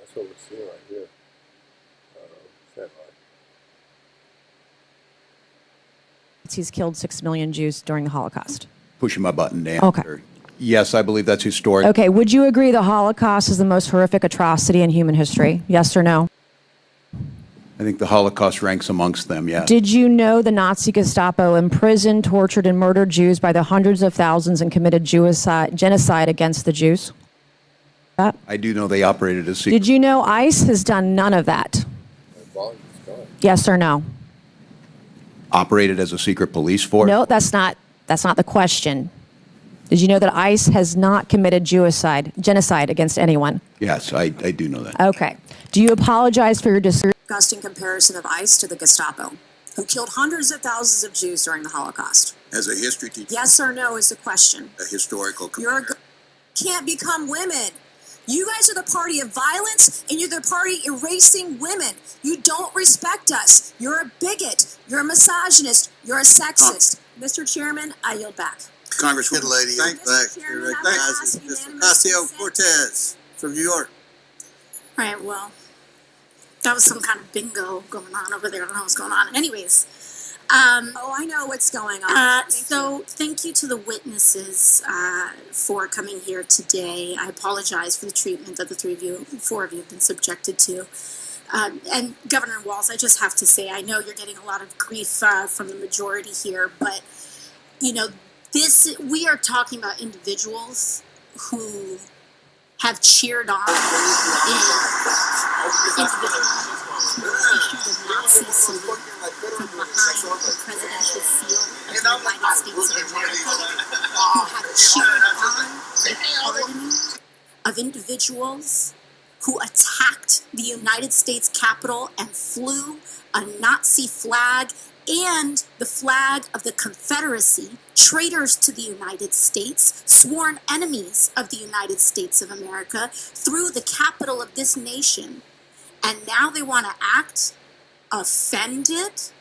That's what we're seeing right here. Nazis killed 6 million Jews during the Holocaust. Pushing my button, Dan. Okay. Yes, I believe that's historic. Okay, would you agree the Holocaust is the most horrific atrocity in human history? Yes or no? I think the Holocaust ranks amongst them, yes. Did you know the Nazi Gestapo imprisoned, tortured, and murdered Jews by the hundreds of thousands and committed genocide against the Jews? I do know they operated as secret. Did you know ICE has done none of that? Yes or no? Operated as a secret police force? No, that's not the question. Did you know that ICE has not committed genocide against anyone? Yes, I do know that. Okay. Do you apologize for your Disgusting comparison of ICE to the Gestapo, who killed hundreds of thousands of Jews during the Holocaust. As a history teacher, Yes or no is the question. a historical You're can't become women. You guys are the party of violence, and you're the party erasing women. You don't respect us. You're a bigot. You're a misogynist. You're a sexist. Mr. Chairman, I yield back. Congresswoman. Good lady. Thank you. Recognizes Mr. Ocasio-Cortez from New York. Right, well, that was some kind of bingo going on over there. I don't know what's going on. Anyways, oh, I know what's going on. Thank you to the witnesses for coming here today. I apologize for the treatment that the four of you have been subjected to. And Governor Walz, I just have to say, I know you're getting a lot of grief from the majority here, but, you know, we are talking about individuals who have cheered on individuals who issued a Nazi salute from behind the presidential seal of the United States of America, who have cheered on the pardoning of individuals who attacked the United States Capitol and flew a Nazi flag and the flag of the Confederacy, traitors to the United States, sworn enemies of the United States of America, through the capital of this nation. And now they want to act offended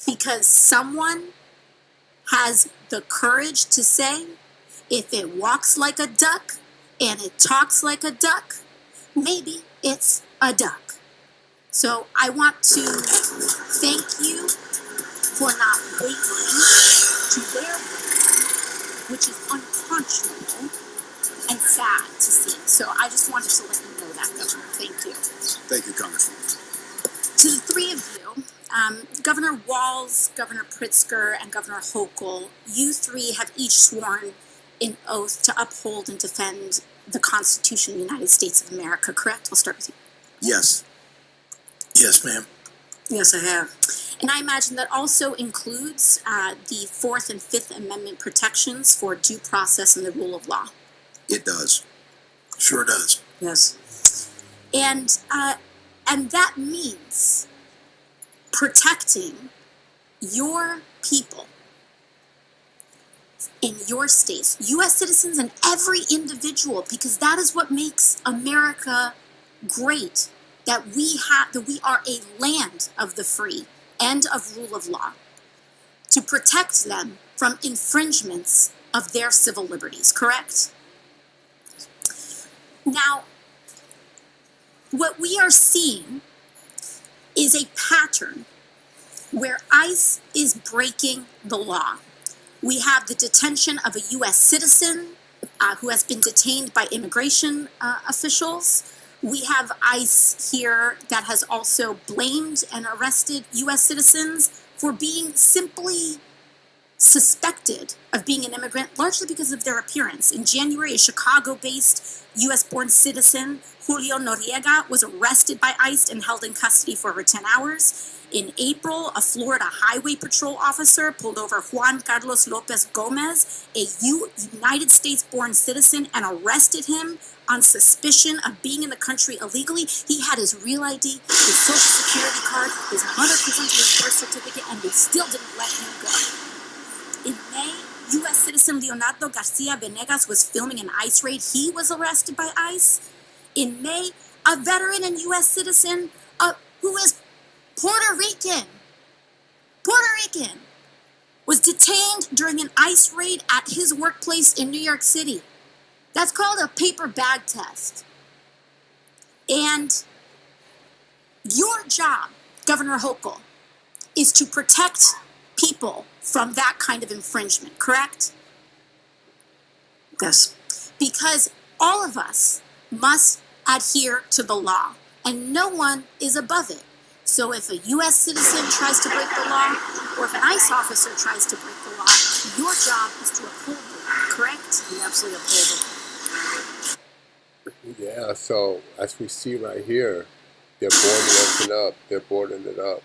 because someone has the courage to say, if it walks like a duck and it talks like a duck, maybe it's a duck. So I want to thank you for not wavering to their will, which is unconscionable and sad to see. So I just wanted to let you know that, Governor. Thank you. Thank you, Congresswoman. To the three of you, Governor Walz, Governor Pritzker, and Governor Hochul, you three have each sworn an oath to uphold and defend the Constitution of the United States of America, correct? We'll start with you. Yes. Yes, ma'am. Yes, I have. And I imagine that also includes the Fourth and Fifth Amendment protections for due process and the rule of law. It does. Sure does. Yes. And that means protecting your people in your states, U.S. citizens and every individual, because that is what makes America great, that we are a land of the free and of rule of law, to protect them from infringements of their civil liberties, correct? Now, what we are seeing is a pattern where ICE is breaking the law. We have the detention of a U.S. citizen who has been detained by immigration officials. We have ICE here that has also blamed and arrested U.S. citizens for being simply suspected of being an immigrant, largely because of their appearance. In January, a Chicago-based U.S.-born citizen, Julio Noriega, was arrested by ICE and held in custody for over 10 hours. In April, a Florida Highway Patrol officer pulled over Juan Carlos Lopez Gomez, a United States-born citizen, and arrested him on suspicion of being in the country illegally. He had his real ID, his social security card, his mother presented his birth certificate, and they still didn't let him go. In May, U.S. citizen Leonardo Garcia Venegas was filming an ICE raid. He was arrested by ICE. In May, a veteran and U.S. citizen who is Puerto Rican, was detained during an ICE raid at his workplace in New York City. That's called a paper bag test. And your job, Governor Hochul, is to protect people from that kind of infringement, correct? Yes. Because all of us must adhere to the law, and no one is above it. So if a U.S. citizen tries to break the law, or if an ICE officer tries to break the law, your job is to uphold the law, correct? You absolutely uphold it. Yeah, so as we see right here, they're boarding it up. They're boarding it up.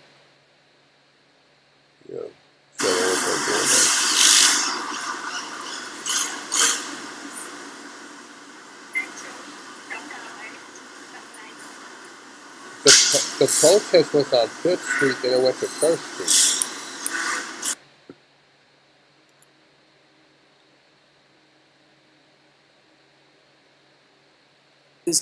Yeah, so they're doing that. The protest was on 5th Street, then it went to 1st Street.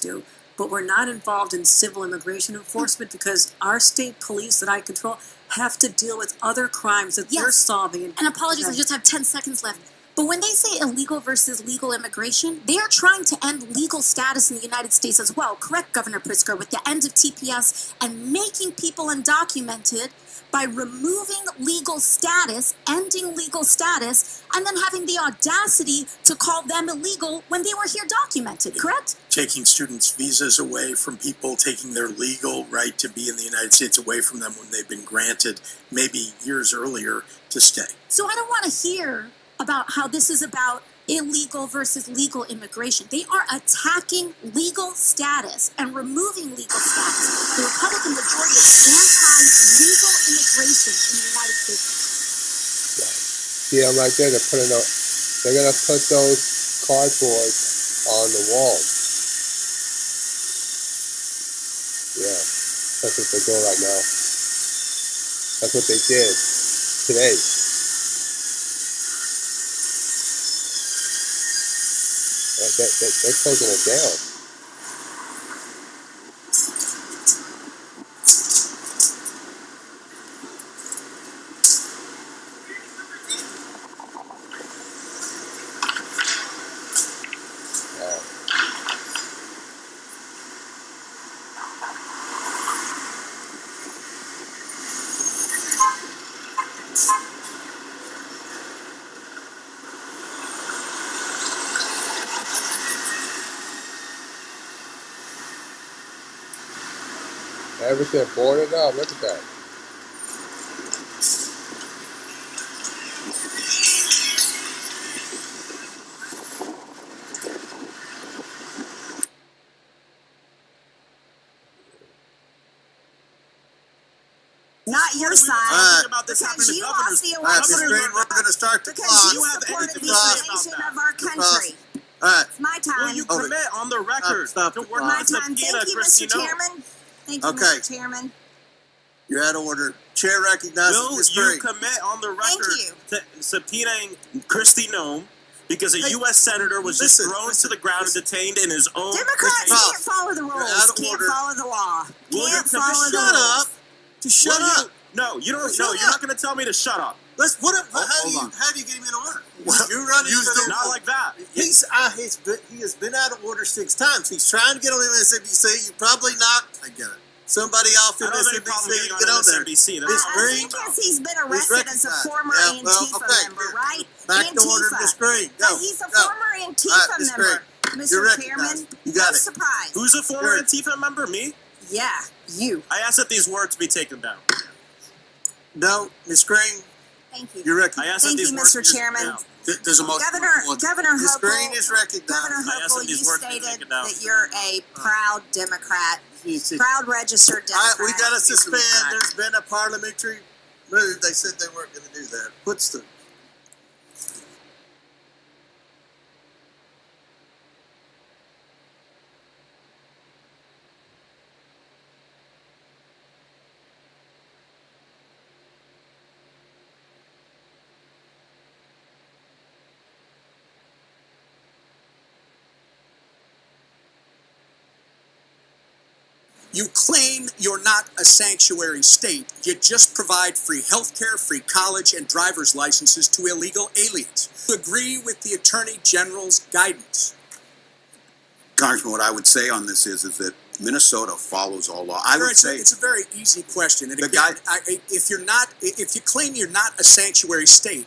Do, but we're not involved in civil immigration enforcement because our state police that I control have to deal with other crimes that they're solving. And apologies, I just have 10 seconds left. But when they say illegal versus legal immigration, they are trying to end legal status in the United States as well. Correct, Governor Pritzker, with the end of TPS and making people undocumented by removing legal status, ending legal status, and then having the audacity to call them illegal when they were here documented, correct? Taking students' visas away from people, taking their legal right to be in the United States away from them when they've been granted maybe years earlier to stay. So I don't want to hear about how this is about illegal versus legal immigration. They are attacking legal status and removing legal status. The Republican majority is anti-legal immigration in the United States. Yeah, right there, they're gonna put those cardboards on the wall. Yeah, that's what they're doing right now. That's what they did today. They're closing it down. Everything boarded up. Look at that. Not your side. Because you lost the election. We're going to start the clock. Because you supported the nation of our country. It's my time. Will you commit on the record to work My on time. Thank you, Mr. Chairman. Thank you, Mr. Chairman. You're out of order. Chair recognizes Will you commit on the record to subpoenaing Kristi Noem because a U.S. senator was just thrown to the ground and detained in his own... Democrats can't follow the rules. Can't follow the law. Can't follow the rules. Just shut up. No, you don't. No, you're not going to tell me to shut up. How do you get him in order? You're running not like that. He has been out of order 6 times. He's trying to get on MSNBC. You probably not. I get it. Somebody off I don't have any MSNBC, problem getting get on on there. MSNBC. Miss Green, Because he's been He's arrested as a recognized. former Yeah, well, Antifa okay, member, here. right? Back to order, Antifa. Miss Green. But Go. he's a go. former Antifa Miss member. Green, Mr. you're Chairman, recognized. You got no it. surprise. Who's a former Sure. Antifa member? Me? Yeah, you. I asked that these words be taken down. No, Miss Green, Thank you. you're I recognized. asked that Thank these you, words Mr. be taken Chairman. down. There's a motion. Governor Miss Hochul, Green is recognized. Governor I asked Hochul, that these you words be stated taken down. that you're a proud Democrat, proud registered All right, Democrat. we got to You suspend. Democrat. There's been a parliamentary move. They said they weren't going to do that. What's the? You claim you're not a sanctuary state, you just provide free healthcare, free college, and driver's licenses to illegal aliens. You agree with the Attorney General's guidance? Congressman, what I would say on this is that Minnesota follows all law. I Sir, would say it's a very easy question. And The again, guy- if you claim you're not a sanctuary state,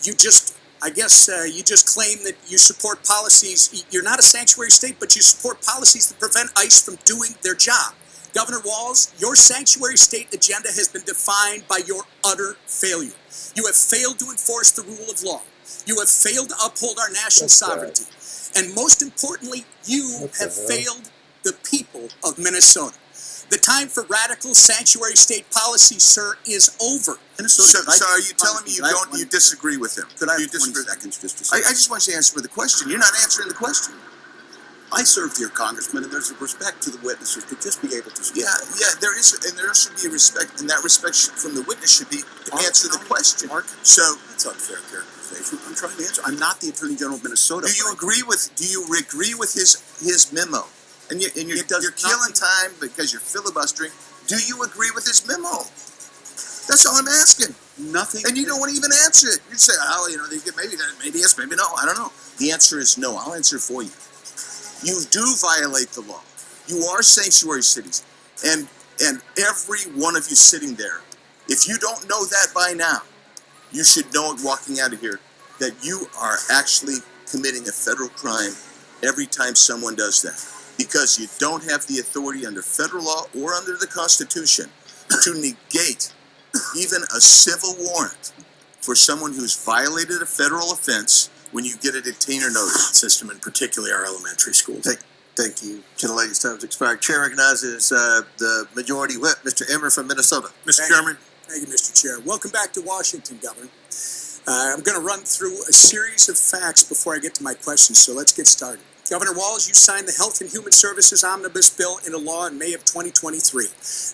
you just claim that you support policies. You're not a sanctuary state, but you support policies that prevent ICE from doing their job. Governor Walz, your sanctuary state agenda has been defined by your utter failure. You have failed to enforce the rule of law. You have failed to uphold our national sovereignty. And most importantly, you have failed the people of Minnesota. The time for radical sanctuary state policy, sir, is over. So are you telling me you disagree with him? Could I you have 20 disagree? seconds just to I say? just want you to answer the question. You're not answering the question. I served here, Congressman, and there's a respect to the witnesses to just be able to speak. Yeah, there is, and there should be a respect, and that respect from the witness should be to answer the question. Mark, So, that's unfair characterization. I'm trying to answer. I'm not the Attorney General of Minnesota. do you agree with his memo? And you're killing time because you're filibustering. Do you agree with his memo? That's all I'm asking. Nothing. And you don't want to even answer it. You say, oh, maybe yes, maybe no. I don't know. The answer is no. I'll answer for you. You do violate the law. You are sanctuary cities. And every one of you sitting there, if you don't know that by now, you should know it walking out of here that you are actually committing a federal crime every time someone does that. Because you don't have the authority under federal law or under the Constitution to negate even a civil warrant for someone who's violated a federal offense when you get a detainer notice. System, and particularly our elementary schools. Thank you. Gentlelady's time has expired. Chair recognizes the majority whip, Mr. Emmer from Minnesota. Mr. Chairman. Thank you, Mr. Chair. Welcome back to Washington, Governor. I'm going to run through a series of facts before I get to my questions, so let's get started. Governor Walz, you signed the Health and Human Services Omnibus Bill into law in May of 2023.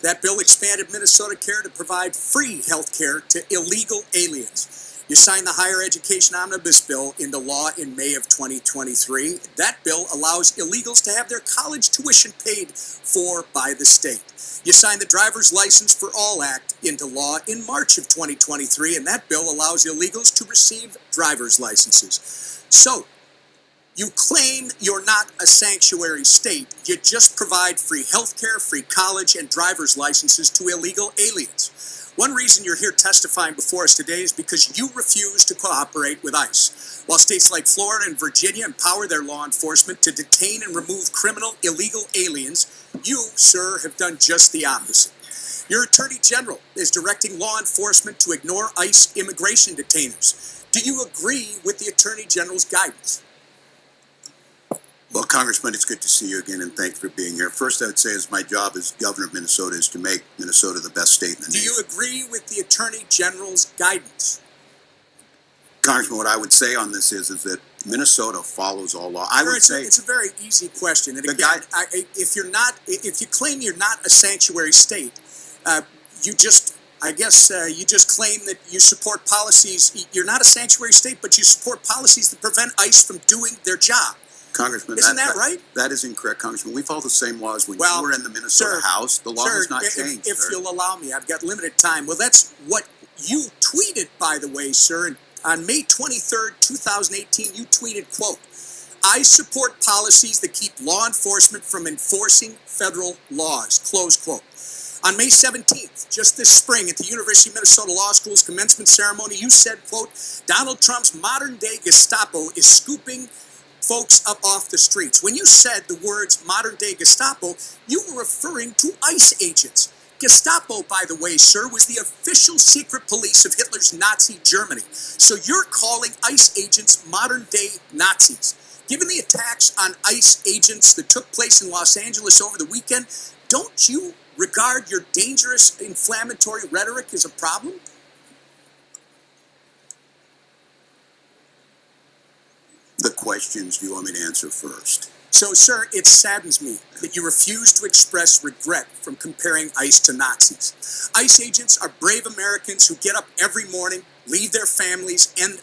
That bill expanded Minnesota Care to provide free health care to illegal aliens. You signed the Higher Education Omnibus Bill into law in May of 2023. That bill allows illegals to have their college tuition paid for by the state. You signed the Driver's License for All Act into law in March of 2023, and that bill allows illegals to receive driver's licenses. So, you claim you're not a sanctuary state. You just provide free healthcare, free college, and driver's licenses to illegal aliens. One reason you're here testifying before us today is because you refuse to cooperate with ICE. While states like Florida and Virginia empower their law enforcement to detain and remove criminal illegal aliens, you, sir, have done just the opposite. Your Attorney General is directing law enforcement to ignore ICE immigration detainers. Do you agree with the Attorney General's guidance? Well, Congressman, it's good to see you again, and thank you for being here. First, I would say is my job as governor of Minnesota is to make Minnesota the best state in the Do nation. you agree with the Attorney General's guidance? Congressman, what I would say on this is that Minnesota follows all law. I Sir, would say it's a very easy question. And The again, if you claim you're not a sanctuary state, you just claim that you support policies. You're not a sanctuary state, but you support policies that prevent ICE from doing their job. Congressman, Isn't that right? That is incorrect, Congressman. We follow the same laws when Well, you were in the Minnesota sir, House. The law sir, has not changed, If sir. you'll allow me, I've got limited time. Well, that's what you tweeted, by the way, sir. And on May 23rd, 2018, you tweeted, quote, I support policies that keep law enforcement from enforcing federal laws, close quote. On May 17th, just this spring, at the University of Minnesota Law School's commencement ceremony, you said, quote, Donald Trump's modern-day Gestapo is scooping folks up off the streets. When you said the words modern-day Gestapo, you were referring to ICE agents. Gestapo, by the way, sir, was the official secret police of Hitler's Nazi Germany. So you're calling ICE agents modern-day Nazis. Given the attacks on ICE agents that took place in Los Angeles over the weekend, don't you regard your dangerous inflammatory rhetoric as a problem? The questions do you want me to answer first? So, sir, it saddens me that you refuse to express regret from comparing ICE to Nazis. ICE agents are brave Americans who get up every morning, leave their families, and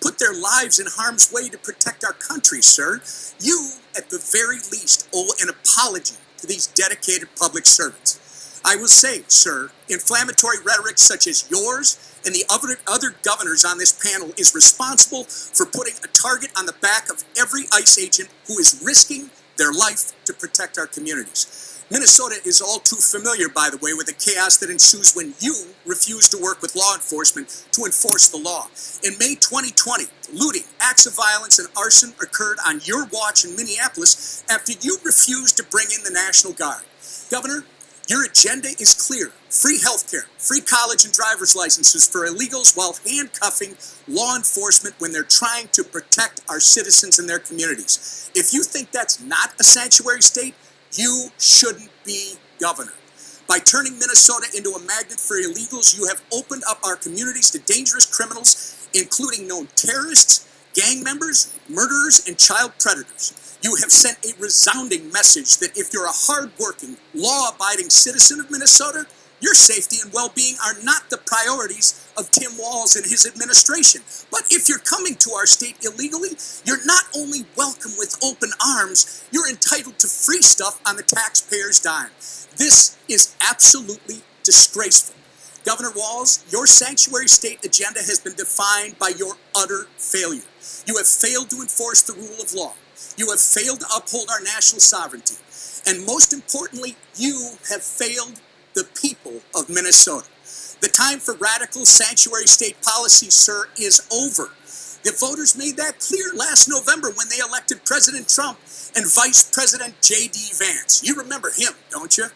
put their lives in harm's way to protect our country, sir. You, at the very least, owe an apology to these dedicated public servants. I will say, sir, inflammatory rhetoric such as yours and the other governors on this panel is responsible for putting a target on the back of every ICE agent who is risking their life to protect our communities. Minnesota is all too familiar, by the way, with the chaos that ensues when you refuse to work with law enforcement to enforce the law. In May 2020, looting, acts of violence, and arson occurred on your watch in Minneapolis after you refused to bring in the National Guard. Governor, your agenda is clear. Free health care, free college and driver's licenses for illegals while handcuffing law enforcement when they're trying to protect our citizens and their communities. If you think that's not a sanctuary state, you shouldn't be governor. By turning Minnesota into a magnet for illegals, you have opened up our communities to dangerous criminals, including known terrorists, gang members, murderers, and child predators. You have sent a resounding message that if you're a hard-working, law-abiding citizen of Minnesota, your safety and well-being are not the priorities of Tim Walz and his administration. But if you're coming to our state illegally, you're not only welcome with open arms, you're entitled to free stuff on the taxpayer's dime. This is absolutely disgraceful. Governor Walz, your sanctuary state agenda has been defined by your utter failure. You have failed to enforce the rule of law. You have failed to uphold our national sovereignty. And most importantly, you have failed the people of Minnesota. The time for radical sanctuary state policy, sir, is over. The voters made that clear last November when they elected President Trump and Vice President J.D. Vance. You remember him, don't you?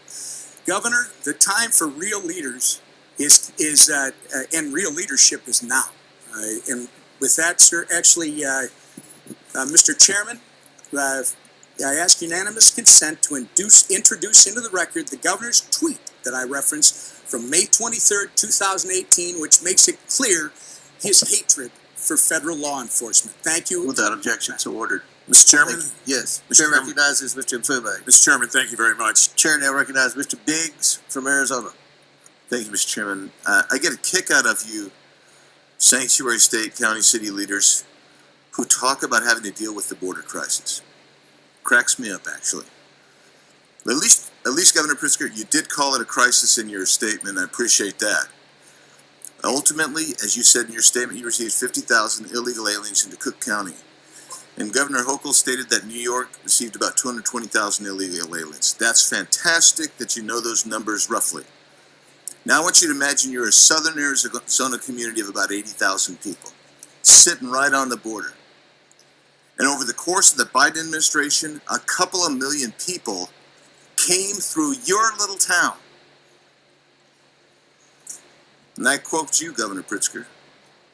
Governor, the time for real leaders and real leadership is now. And with that, sir, actually, Mr. Chairman, I ask unanimous consent to introduce into the record the governor's tweet that I referenced from May 23rd, 2018, which makes it clear his hatred for federal law enforcement. Thank you. Without objection, so ordered. Mr. Chairman? Yes. Mr. Chair Chairman. recognizes Mr. Mfube. Mr. Chairman, thank you very much. Chair now recognizes Mr. Biggs from Arizona. Thank you, Mr. Chairman. I get a kick out of you, sanctuary state, county, city leaders who talk about having to deal with the border crisis. Cracks me up, actually. At least, Governor Pritzker, you did call it a crisis in your statement. I appreciate that. Ultimately, as you said in your statement, you received 50,000 illegal aliens into Cook County. And Governor Hochul stated that New York received about 220,000 illegal aliens. That's fantastic that you know those numbers roughly. Now I want you to imagine you're a southern Arizona community of about 80,000 people, sitting right on the border. And over the course of the Biden administration, a couple of million people came through your little town. And I quote you, Governor Pritzker,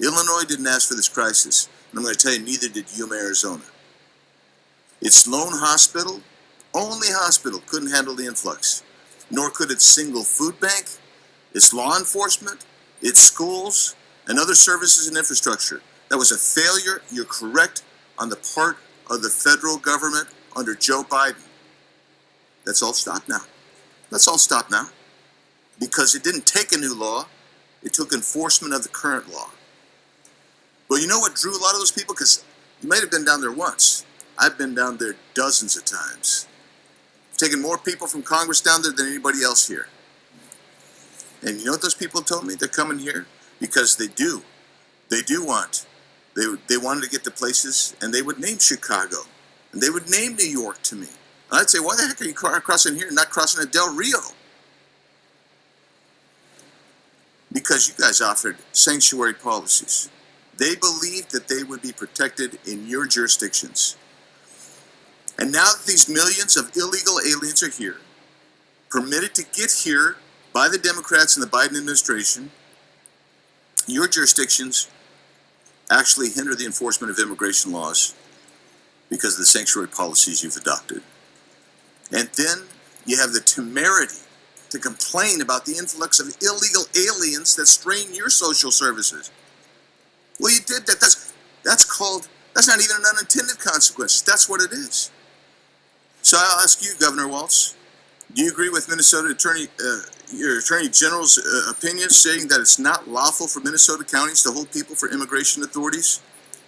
Illinois didn't ask for this crisis, and I'm going to tell you, neither did Yuma, Arizona. Its lone hospital, only hospital, couldn't handle the influx, nor could its single food bank, its law enforcement, its schools, and other services and infrastructure. That was a failure, you're correct, on the part of the federal government under Joe Biden. That's all stopped now. That's all stopped now. Because it didn't take a new law, it took enforcement of the current law. Well, you know what drew a lot of those people? Because you might have been down there once. I've been down there dozens of times. I've taken more people from Congress down there than anybody else here. And you know what those people told me? They're coming here because they do want They wanted to get to places, and they would name Chicago, and they would name New York to me. And I'd say, why the heck are you crossing here and not crossing at Del Rio? Because you guys offered sanctuary policies. They believed that they would be protected in your jurisdictions. And now that these millions of illegal aliens are here, permitted to get here by the Democrats and the Biden administration, your jurisdictions actually hinder the enforcement of immigration laws because of the sanctuary policies you've adopted. And then you have the temerity to complain about the influx of illegal aliens that strain your social services. Well, you did that. That's not even an unintended consequence. That's what it is. So I'll ask you, Governor Walz, do you agree with Minnesota your Attorney General's opinion stating that it's not lawful for Minnesota counties to hold people for immigration authorities,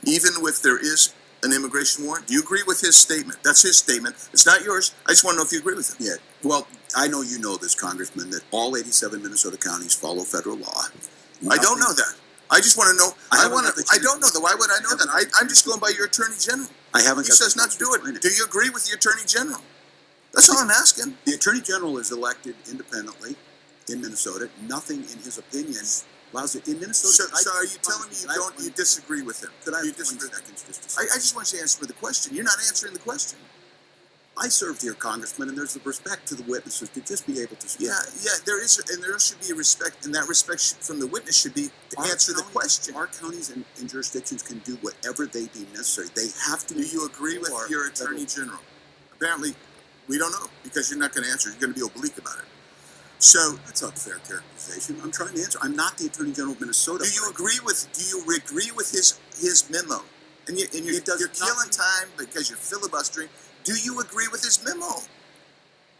even if there is an immigration warrant? Do you agree with his statement? That's his statement. It's not yours. I just want to know if you agree with him. Yeah. Well, I know you know this, Congressman, that all 87 Minnesota counties follow federal law. I don't know that. I just want to know. I don't know that. Why would I know that? I'm just going by your Attorney General. I haven't. He says not to do it. Do you agree with the Attorney General? That's all I'm asking. The Attorney General is elected independently in Minnesota. Nothing in his opinion allows it in Minnesota. So are you telling me you disagree with him? Could I you have 20 disagree? seconds just I just want you to answer the question. You're not answering the question. I served here, Congressman, and there's the respect to the witnesses to just be able to speak. Yeah, there is, and there should be a respect, and that respect from the witness should be to answer the question. Our counties and jurisdictions can do whatever they deem necessary. They have to. Do you agree with your Attorney General? Apparently, we don't know, because you're not going to answer. You're going to be oblique about it. So that's not a fair characterization. I'm trying to answer. I'm not the Attorney General of Minnesota. Do you agree with his memo? And you're killing time because you're filibustering. Do you agree with his memo?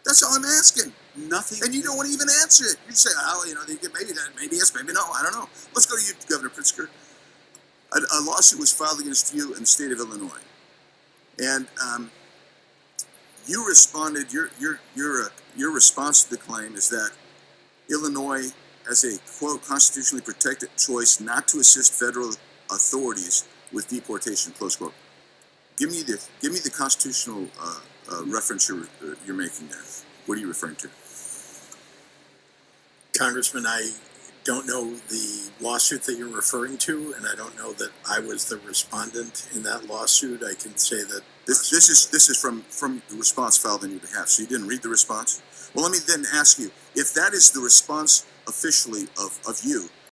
That's all I'm asking. Nothing. And you don't want to even answer it. You say, maybe yes, maybe no. I don't know. Let's go to you, Governor Pritzker. A lawsuit was filed against you in the state of Illinois, and you responded. Your response to the claim is that Illinois has a quote constitutionally protected choice not to assist federal authorities with deportation, close quote. Give me the constitutional reference you're making there. What are you referring to? Congressman, I don't know the lawsuit that you're referring to, and I don't know that I was the respondent in that lawsuit. I can say that this is from the response filed on your behalf. So you didn't read the response? Well, let me then ask you, if that is the response officially of you,